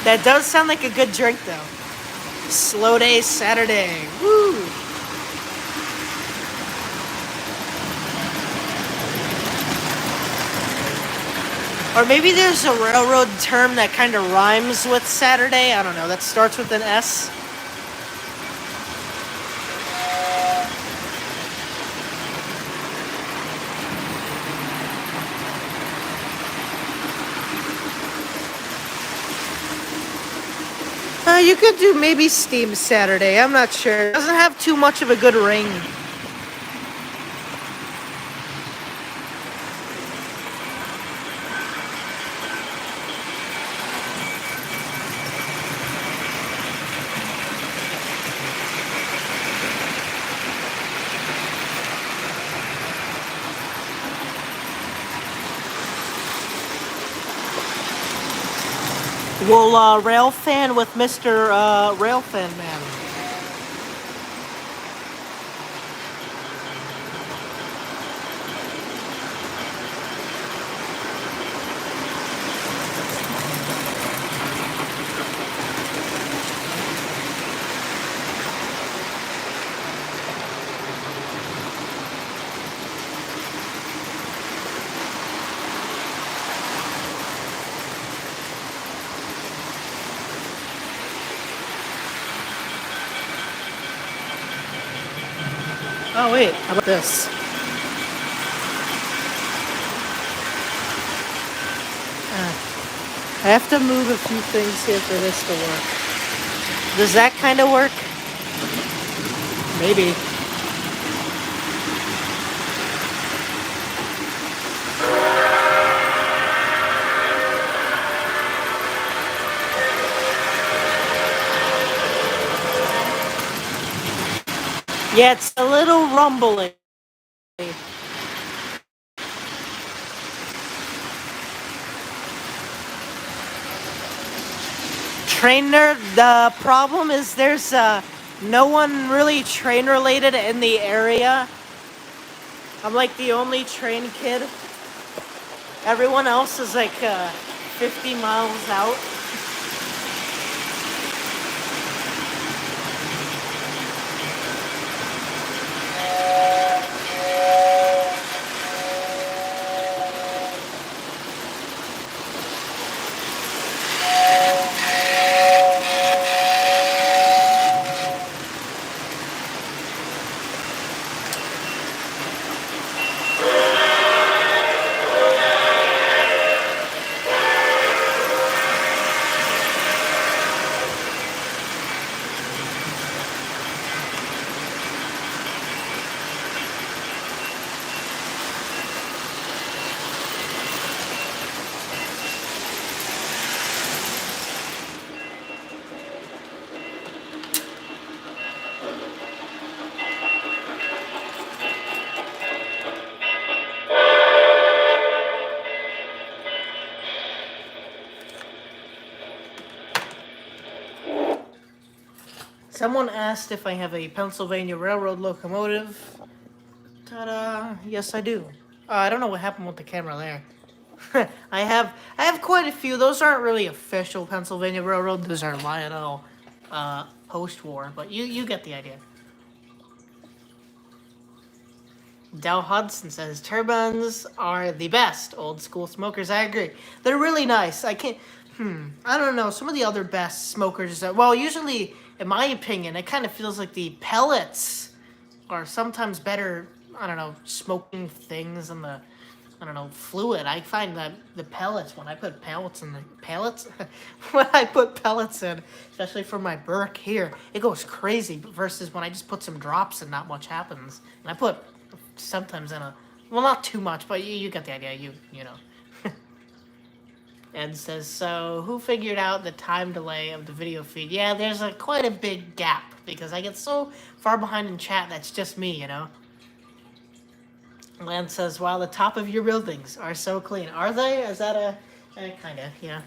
That does sound like a good drink, though. Slow day Saturday. Woo! Or maybe there's a railroad term that kind of rhymes with Saturday. I don't know. That starts with an S. You could do maybe Steam Saturday. I'm not sure. It doesn't have too much of a good ring. Well, Rail Fan with Mr. Rail Fan Man. Oh wait, how about this? I have to move a few things here for this to work. Does that kind of work? Maybe. Yeah, it's a little rumbling. Trainer, the problem is there's no one really train related in the area. I'm like the only train kid. Everyone else is like 50 miles out. Someone asked if I have a Pennsylvania Railroad locomotive. Ta-da! Yes, I do. I don't know what happened with the camera there. I have quite a few. Those aren't really official Pennsylvania Railroad. Those are Lionel post-war, but you get the idea. Dow Hudson says turbines are the best. Old school smokers, I agree. They're really nice. I don't know. Some of the other best smokers, well, usually, in my opinion, it kind of feels like the pellets are sometimes better, I don't know, smoking things than the, I don't know, fluid. I find that the pellets, when I put pellets in, when I put pellets in, especially for my Burke here, it goes crazy versus when I just put some drops and not much happens. And I put sometimes in well, not too much, but you get the idea, you know. Ed says, so who figured out the time delay of the video feed? Yeah, there's quite a big gap because I get so far behind in chat, that's just me, you know. Lance says, wow, the top of your buildings are so clean. Are they? Is that kinda, yeah.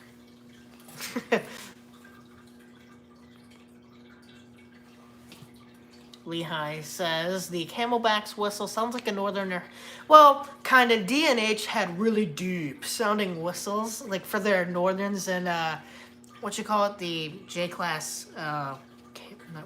Lehigh says the Camelback's whistle sounds like a northerner. Well, kind of. D&H had really deep sounding whistles, like for their northerns and what you call it, the J class.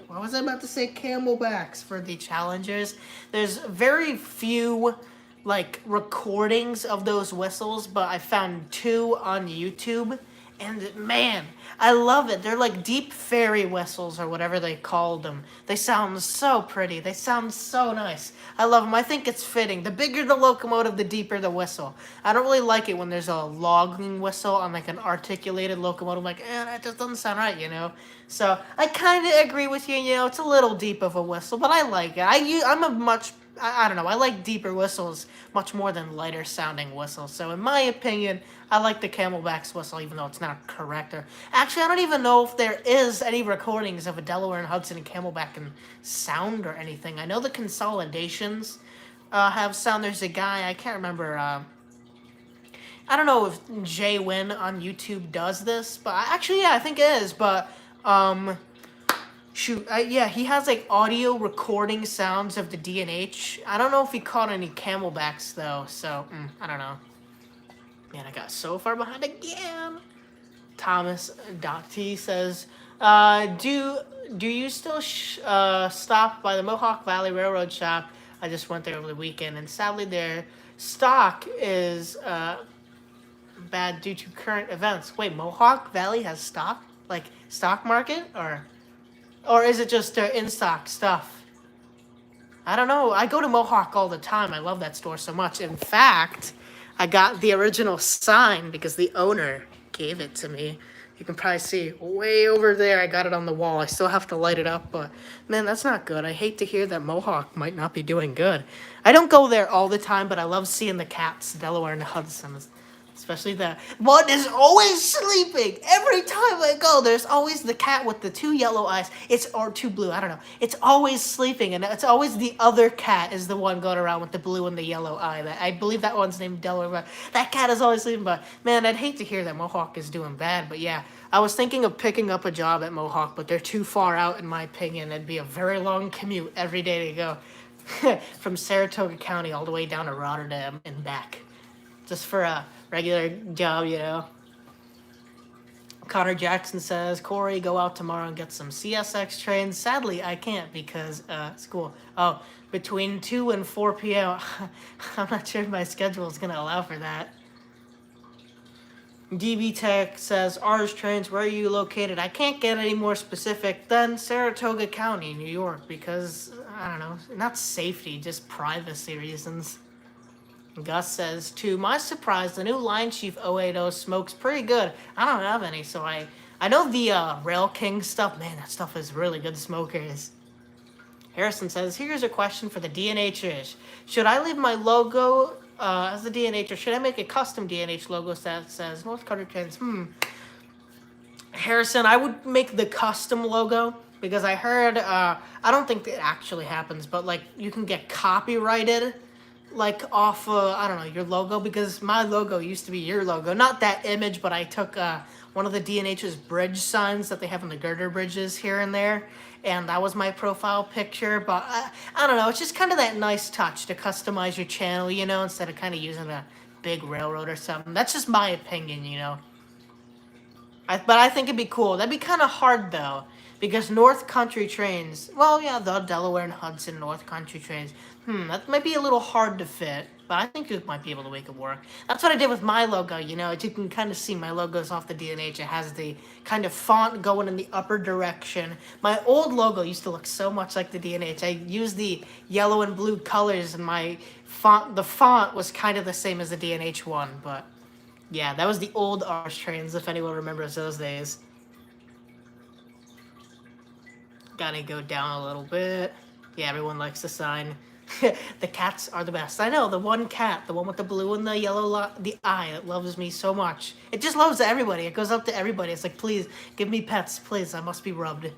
What was I about to say? Camelbacks for the Challengers. There's very few like recordings of those whistles, but I found 2 on YouTube. And man, I love it. They're like deep fairy whistles or whatever they called them. They sound so pretty. They sound so nice. I love them. I think it's fitting. The bigger the locomotive, the deeper the whistle. I don't really like it when there's a logging whistle on like an articulated locomotive. I'm like, that just doesn't sound right, you know? So I kind of agree with you. You know, it's a little deep of a whistle, but I like it. I don't know. I like deeper whistles much more than lighter sounding whistles. So in my opinion, I like the Camelback's whistle, even though it's not correct. Or actually, I don't even know if there is any recordings of a Delaware and Hudson and Camelback in sound or anything. I know the Consolidations have sound. There's a guy, I can't remember. I don't know if Jay Wynn on YouTube does this, but actually, yeah, I think it is. But yeah, he has like audio recording sounds of the D&H. I don't know if he caught any Camelbacks though, so I don't know. Man, I got so far behind again. Thomas T says, do you still stop by the Mohawk Valley Railroad shop? I just went there over the weekend, and sadly their stock is bad due to current events. Wait, Mohawk Valley has stock? Like stock market? Or is it just their in-stock stuff? I don't know. I go to Mohawk all the time. I love that store so much. In fact, I got the original sign because the owner gave it to me. You can probably see way over there. I got it on the wall. I still have to light it up, but man, that's not good. I hate to hear that Mohawk might not be doing good. I don't go there all the time, but I love seeing the cats, Delaware and Hudson. Especially the one is always sleeping. Every time I go, there's always the cat with the 2 yellow eyes. Or 2 blue, I don't know. It's always sleeping, and it's always the other cat is the one going around with the blue and the yellow eye. I believe that one's named Delaware, but that cat is always sleeping. But man, I'd hate to hear that Mohawk is doing bad. But yeah, I was thinking of picking up a job at Mohawk, but they're too far out in my opinion. It'd be a very long commute every day to go from Saratoga County all the way down to Rotterdam and back. Just for a regular job, you know. Connor Jackson says, Corey, go out tomorrow and get some CSX trains. Sadly, I can't because school. Oh, between 2 and 4 p.m. I'm not sure if my schedule is going to allow for that. DB Tech says, ours trains, where are you located? I can't get any more specific than Saratoga County, New York, because, I don't know, not safety, just privacy reasons. Gus says, to my surprise, the new Line Chief 080 smokes pretty good. I don't have any, so I know the Rail King stuff. Man, that stuff is really good smokers. Harrison says, here's a question for the DNHers. Should I leave my logo as the DNH, or should I make a custom DNH logo that says North Country Trains? Harrison, I would make the custom logo, because I heard, I don't think it actually happens, but like you can get copyrighted like off I don't know, your logo, because my logo used to be your logo. Not that image, but I took one of the DNH's bridge signs that they have on the girder bridges here and there, and that was my profile picture. But I don't know, it's just kind of that nice touch to customize your channel, you know, instead of kind of using a big railroad or something. That's just my opinion, you know. But I think it'd be cool. That'd be kind of hard though, because North Country Trains, well, yeah, the Delaware and Hudson North Country Trains, that might be a little hard to fit, but I think you might be able to make it work. That's what I did with my logo, you know. You can kind of see my logo's off the DNH. It has the kind of font going in the upper direction. My old logo used to look so much like the DNH. I used the yellow and blue colors, and my font, the font was kind of the same as the DNH one, but yeah, that was the old Arch Trains, if anyone remembers those days. Gotta go down a little bit. Yeah, everyone likes the sign. The cats are the best. I know, the one cat, the one with the blue and the yellow, the eye, that loves me so much. It just loves everybody. It goes up to everybody. It's like, please, give me pets. Please, I must be rubbed.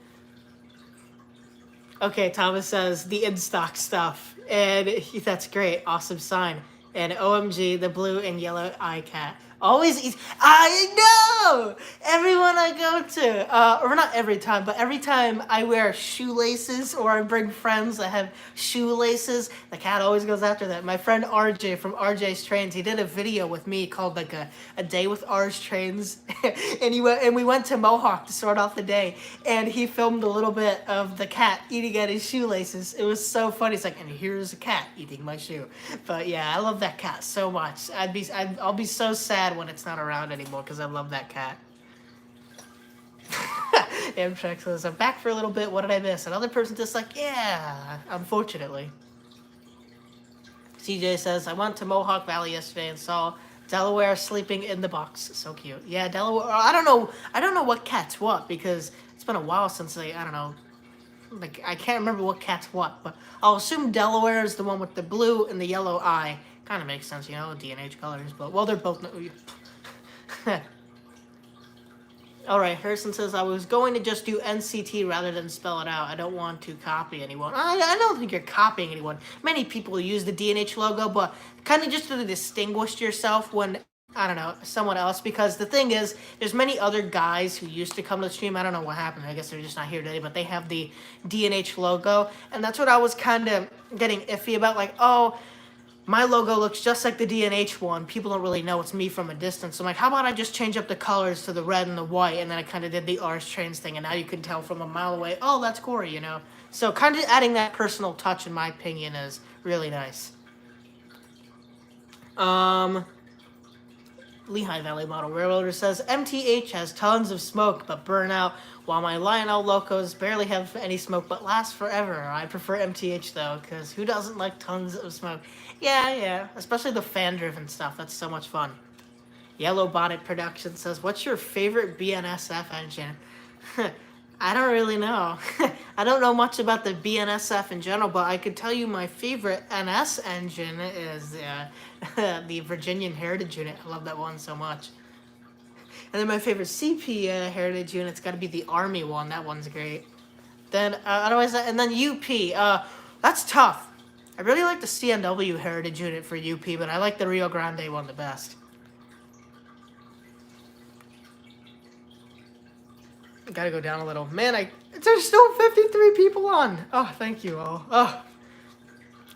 Okay, Thomas says, the in-stock stuff. And that's great. Awesome sign. And OMG, the blue and yellow eye cat. Always easy. I know! Everyone I go to, or not every time, but every time I wear shoelaces or I bring friends that have shoelaces, the cat always goes after that. My friend RJ from RJ's Trains, he did a video with me called like a day with R's Trains. And we went to Mohawk to start off the day. And he filmed a little bit of the cat eating at his shoelaces. It was so funny. It's like, and here's a cat eating my shoe. But yeah, I love that cat so much. I'll be so sad when it's not around anymore because I love that cat. Amtrak says, I'm back for a little bit. What did I miss? Another person just like, yeah, unfortunately. CJ says, I went to Mohawk Valley yesterday and saw Delaware sleeping in the box. So cute. Yeah, Delaware. I don't know what cat's what because it's been a while since I don't know. Like, I can't remember what cat's what, but I'll assume Delaware is the one with the blue and the yellow eye. Kind of makes sense, you know, DNH colors, but, well, they're both... Alright, Harrison says, I was going to just do NCT rather than spell it out. I don't want to copy anyone. I don't think you're copying anyone. Many people use the DNH logo, but kind of just to distinguish yourself when... I don't know, someone else, because the thing is, there's many other guys who used to come to the stream. I don't know what happened. I guess they're just not here today, but they have the DNH logo, and that's what I was kind of getting iffy about. Like, oh, my logo looks just like the DNH one. People don't really know it's me from a distance. So I'm like, how about I just change up the colors to the red and the white, and then I kind of did the R's Trains thing, and now you can tell from a mile away, oh, that's Corey, you know? So kind of adding that personal touch, in my opinion, is really nice. Lehigh Valley Model Railroader says, MTH has tons of smoke but burn out, while my Lionel Locos barely have any smoke but last forever. I prefer MTH though, because who doesn't like tons of smoke? Yeah, especially the fan-driven stuff. That's so much fun. Yellow Bonnet Production says, what's your favorite BNSF engine? I don't really know. I don't know much about the BNSF in general, but I could tell you my favorite NS engine is the Virginian Heritage Unit. I love that one so much. And then my favorite CP Heritage Unit's got to be the Army one. That one's great. Then otherwise, and then UP. That's tough. I really like the CNW Heritage Unit for UP, but I like the Rio Grande one the best. Gotta go down a little. Man, there's still 53 people on. Oh, thank you all. Oh.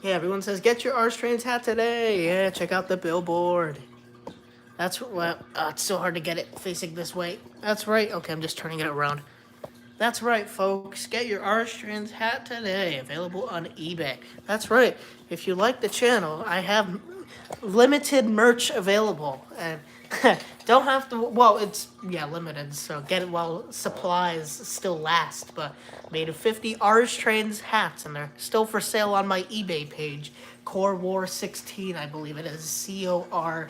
Yeah, everyone says, get your R's Trains hat today. Yeah, check out the billboard. That's, well, it's so hard to get it facing this way. That's right. Okay, I'm just turning it around. That's right, folks. Get your R's Trains hat today. Available on eBay. That's right. If you like the channel, I have limited merch available. And don't have to, well, it's, yeah, limited, so get it while supplies still last, but made of 50 R's Trains hats, and they're still for sale on my eBay page, Core War 16, I believe it is, COREWAR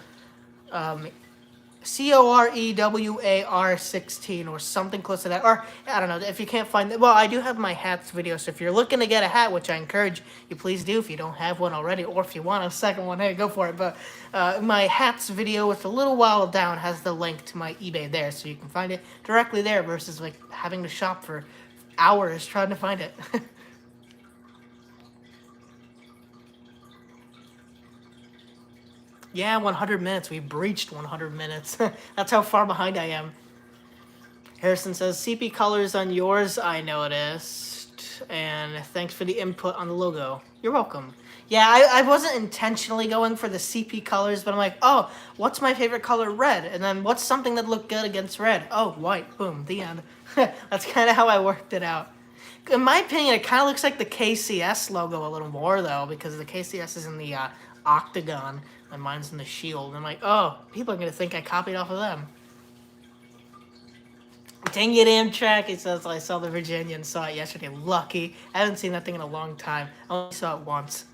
16 or something close to that, or I don't know, if you can't find it, well, I do have my hats video, so if you're looking to get a hat, which I encourage you please do if you don't have one already, or if you want a second one, hey, go for it, but my hats video with a little while down has the link to my eBay there, so you can find it directly there versus like having to shop for hours trying to find it. Yeah, 100 minutes. We breached 100 minutes. That's how far behind I am. Harrison says, CP colors on yours, I noticed. And thanks for the input on the logo. You're welcome. Yeah, I wasn't intentionally going for the CP colors, but I'm like, oh, what's my favorite color? Red. And then what's something that looked good against red? Oh, white. Boom. The end. That's kind of how I worked it out. In my opinion, it kind of looks like the KCS logo a little more, though, because the KCS is in the octagon. And mine's in the shield. I'm like, oh, people are going to think I copied off of them. Dang it, Amtrak. It says, I saw the Virginian, saw it yesterday. Lucky. I haven't seen that thing in a long time. I only saw it once.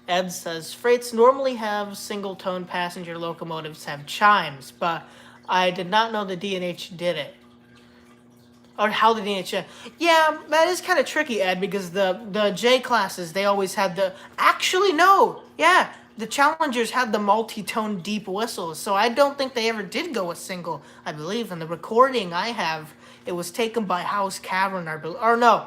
Ed says, freights normally have single-tone passenger locomotives have chimes, but I did not know the DNH did it. Or how the DNH... Yeah, that is kind of tricky, Ed, because the J classes, they always had the... Actually, no. Yeah. The Challengers had the multi-tone deep whistles, so I don't think they ever did go a single, I believe. In the recording I have, it was taken by House Cavern, or no,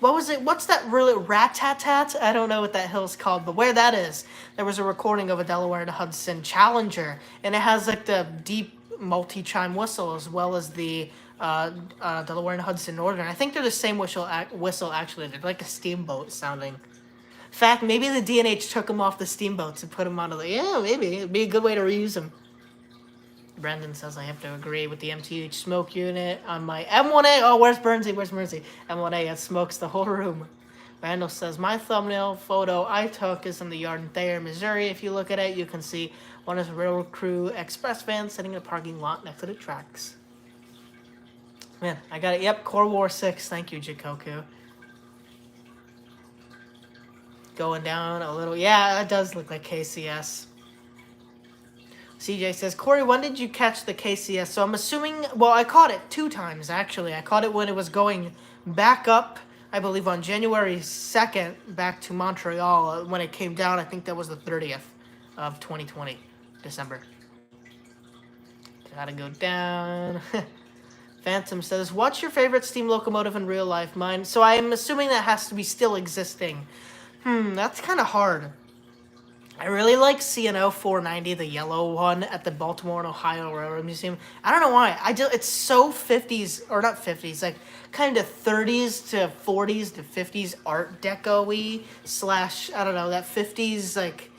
what was it? What's that really rat-tat-tat? I don't know what that hill's called, but where that is, there was a recording of a Delaware and Hudson Challenger, and it has like the deep multi-chime whistle as well as the Delaware and Hudson Northern. I think they're the same whistle actually. They're like a steamboat sounding. In fact, maybe the D&H took them off the steamboats and put them onto the... Yeah, maybe. It'd be a good way to reuse them. Brendan says I have to agree with the MTH smoke unit on my M1A. Oh, where's Bernsey? Where's Mercy? M1A, it smokes the whole room. Randall says, my thumbnail photo I took is in the yard in Thayer, Missouri. If you look at it, you can see one of the railroad crew express vans sitting in a parking lot next to the tracks. Man, I got it. Yep, Core War 6. Thank you, Jikoku. Going down a little. Yeah, it does look like KCS. CJ says, Corey, when did you catch the KCS? So I'm assuming, well, I caught it 2 times, actually. I caught it when it was going back up, I believe, on January 2nd, back to Montreal. When it came down, I think that was the 30th of 2020, December. Gotta go down. Phantom says, what's your favorite steam locomotive in real life? Mine. So I'm assuming that has to be still existing. That's kind of hard. I really like CNO 490, the yellow one at the Baltimore and Ohio Railroad Museum. I don't know why. It's so 50s, or not 50s, like kind of 30s to 40s to 50s Art Deco-y / I don't know, that 50s, like,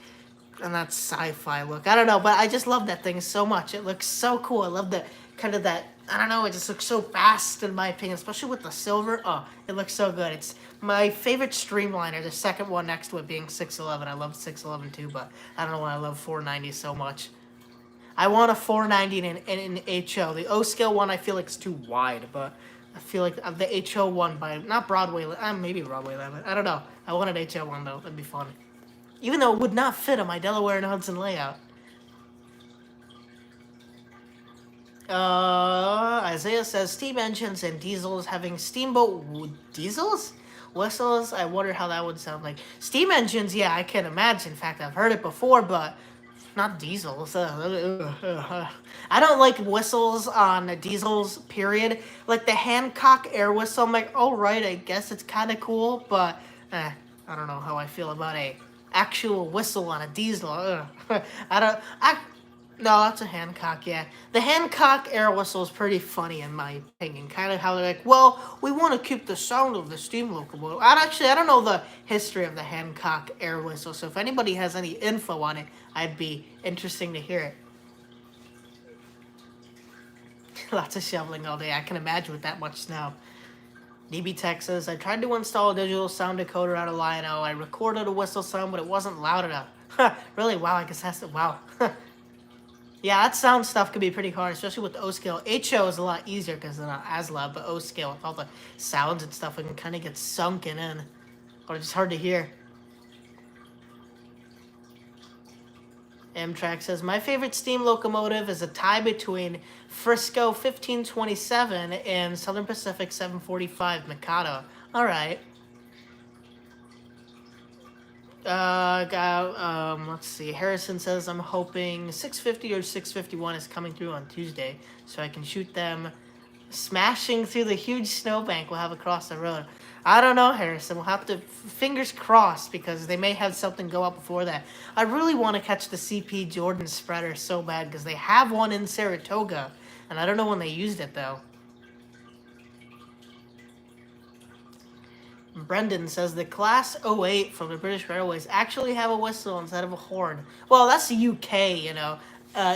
and that sci-fi look. I don't know, but I just love that thing so much. It looks so cool. I love the kind of that, I don't know, it just looks so fast in my opinion, especially with the silver. Oh, it looks so good. It's my favorite streamliner, the second one next to it being 611. I love 611 too, but I don't know why I love 490 so much. I want a 490 in an HO. The O scale one I feel like it's too wide, but I feel like the HO one by, not Broadway, maybe Broadway Limit. I don't know. I want an HO one though. That'd be fun. Even though it would not fit on my Delaware and Hudson layout. Isaiah says steam engines and diesels having steamboat diesels? Whistles? I wonder how that would sound like. Steam engines, yeah, I can imagine. In fact, I've heard it before, but not diesels. I don't like whistles on diesels, period. Like the Hancock air whistle, I'm like, all right, I guess it's kind of cool, but I don't know how I feel about a actual whistle on a diesel. No, that's a Hancock, yeah. The Hancock air whistle is pretty funny in my opinion. Kind of how they're like, well, we want to keep the sound of the steam locomotive. I don't know the history of the Hancock air whistle, so if anybody has any info on it, I'd be interesting to hear it. Lots of shoveling all day. I can imagine with that much snow. DB Tech says, I tried to install a digital sound decoder out of Lion-O. I recorded a whistle sound, but it wasn't loud enough. Really? Wow, I guess that's it. Wow. Yeah, that sound stuff could be pretty hard, especially with the O-scale. HO is a lot easier because they're not as loud, but O-scale, with all the sounds and stuff, it can kind of get sunken in. Or it's hard to hear. Amtrak says, my favorite steam locomotive is a tie between Frisco 1527 and Southern Pacific 745 Mikado. All right. Let's see. Harrison says, I'm hoping 650 or 651 is coming through on Tuesday, so I can shoot them smashing through the huge snowbank we'll have across the road. I don't know, Harrison. We'll have to, fingers crossed, because they may have something go up before that. I really want to catch the CP Jordan spreader so bad, because they have one in Saratoga, and I don't know when they used it, though. Brendan says the Class 08 from the British Railways actually have a whistle instead of a horn. Well, that's the UK, you know.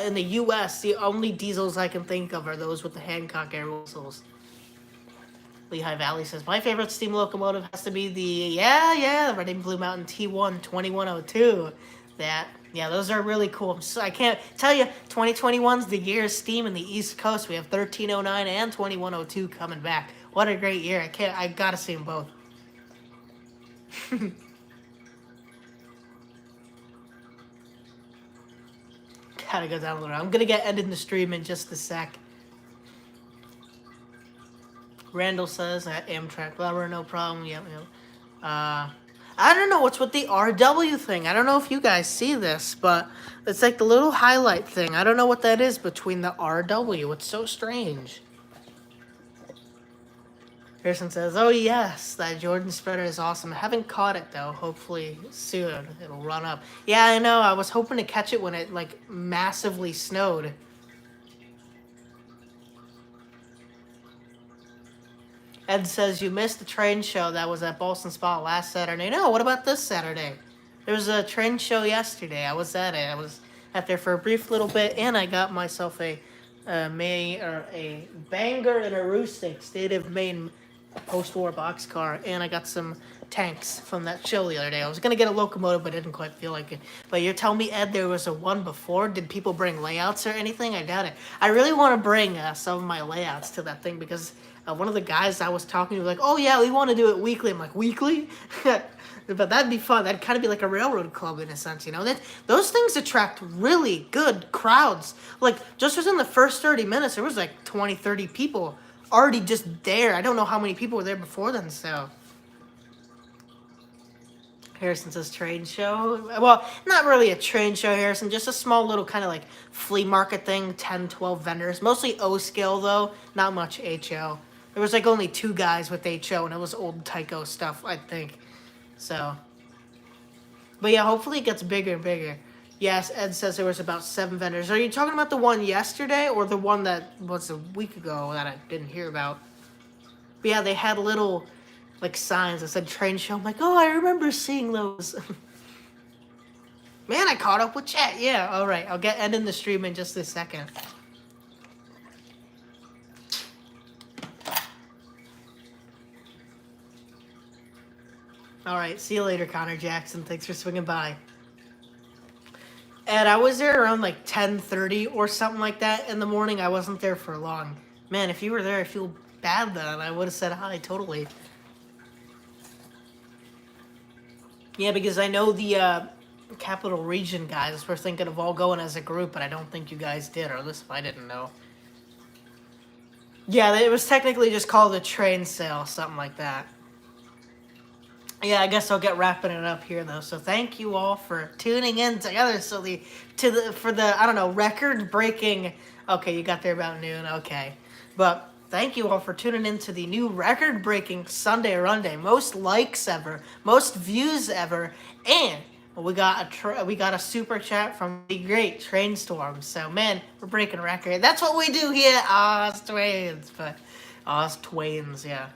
In the US, the only diesels I can think of are those with the Hancock air whistles. Lehigh Valley says, my favorite steam locomotive has to be the Red and Blue Mountain T1 2102. Yeah, those are really cool. So I can't tell you, 2021's the year of steam in the East Coast. We have 1309 and 2102 coming back. What a great year. I gotta see them both. Gotta go down the road. I'm gonna get ended in the stream in just a sec. Randall says at Amtrak Lover, no problem. Yep. I don't know what's with the RW thing. I don't know if you guys see this, but it's like the little highlight thing. I don't know what that is between the RW. It's so strange. Harrison says, "Oh yes, that Jordan spreader is awesome. I haven't caught it though. Hopefully soon it'll run up." Yeah, I know. I was hoping to catch it when it like massively snowed. Ed says you missed the train show that was at Boston Spa last Saturday. No, what about this Saturday? There was a train show yesterday. I was at it. I was at there for a brief little bit, and I got myself a Banger and a Rustic State of Maine post-war boxcar, and I got some tanks from that show the other day. I was gonna get a locomotive, but I didn't quite feel like it. But you're telling me, Ed, there was a one before? Did people bring layouts or anything? I doubt it. I really want to bring some of my layouts to that thing because one of the guys I was talking to was like, "Oh yeah, we want to do it weekly." I'm like, "Weekly?" But that'd be fun. That'd kind of be like a railroad club in a sense, you know? Those things attract really good crowds. Like, just within the first 30 minutes, there was like 20, 30 people already just there. I don't know how many people were there before then, so. Harrison says train show. Well, not really a train show, Harrison. Just a small little kind of like flea market thing. 10, 12 vendors. Mostly O scale, though. Not much HO. There was like only 2 guys with HO, and it was old Tycho stuff, I think. So. But yeah, hopefully it gets bigger and bigger. Yes, Ed says there was about 7 vendors. Are you talking about the one yesterday or the one that was a week ago that I didn't hear about? But yeah, they had little like signs that said train show. I'm like, oh, I remember seeing those. Man, I caught up with chat. Yeah, all right. I'll get ending the stream in just a second. All right, see you later, Connor Jackson. Thanks for swinging by. And I was there around like 10:30 or something like that in the morning. I wasn't there for long. Man, if you were there, I feel bad then. I would have said hi, totally. Yeah, because I know the Capital Region guys were thinking of all going as a group, but I don't think you guys did, or at least I didn't know. Yeah, it was technically just called a train sale, something like that. Yeah, I guess I'll get wrapping it up here though. So thank you all for tuning in together. So for the I don't know, record breaking. Okay, you got there about noon. Okay, but thank you all for tuning in to the new record breaking Sunday Runday. Most likes ever, most views ever, and we got a super chat from the great Trainstorm. So man, we're breaking a record. That's what we do here, Oz Twains. But Oz Twains, yeah.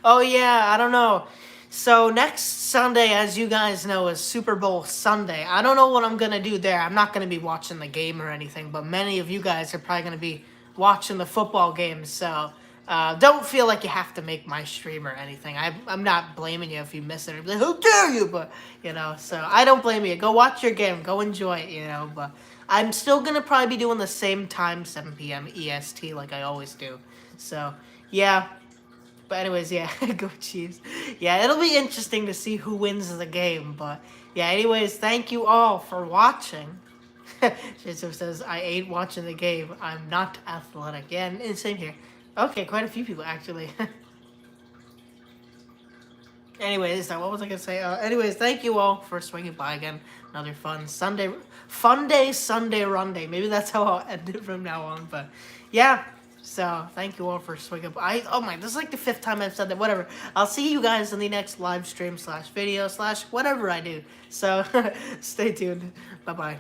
Oh yeah, I don't know. So next Sunday, as you guys know, is Super Bowl Sunday. I don't know what I'm going to do there. I'm not going to be watching the game or anything, but many of you guys are probably going to be watching the football games. So don't feel like you have to make my stream or anything. I'm not blaming you if you miss it. Or be like, how dare you? But, you know, so I don't blame you. Go watch your game. Go enjoy it, you know. But I'm still going to probably be doing the same time, 7 p.m. EST, like I always do. So, yeah. But anyways, yeah, go Chiefs. Yeah, it'll be interesting to see who wins the game. But yeah, anyways, thank you all for watching. Joseph says, I ain't watching the game. I'm not athletic. Yeah, and same here. Okay, quite a few people, actually. Anyways, what was I going to say? Anyways, thank you all for swinging by again. Another fun Sunday Runday. Maybe that's how I'll end it from now on. But yeah. So, thank you all for swinging by. Oh my, this is like the 5th time I've said that. Whatever. I'll see you guys in the next live stream /video/ whatever I do. So, stay tuned. Bye-bye.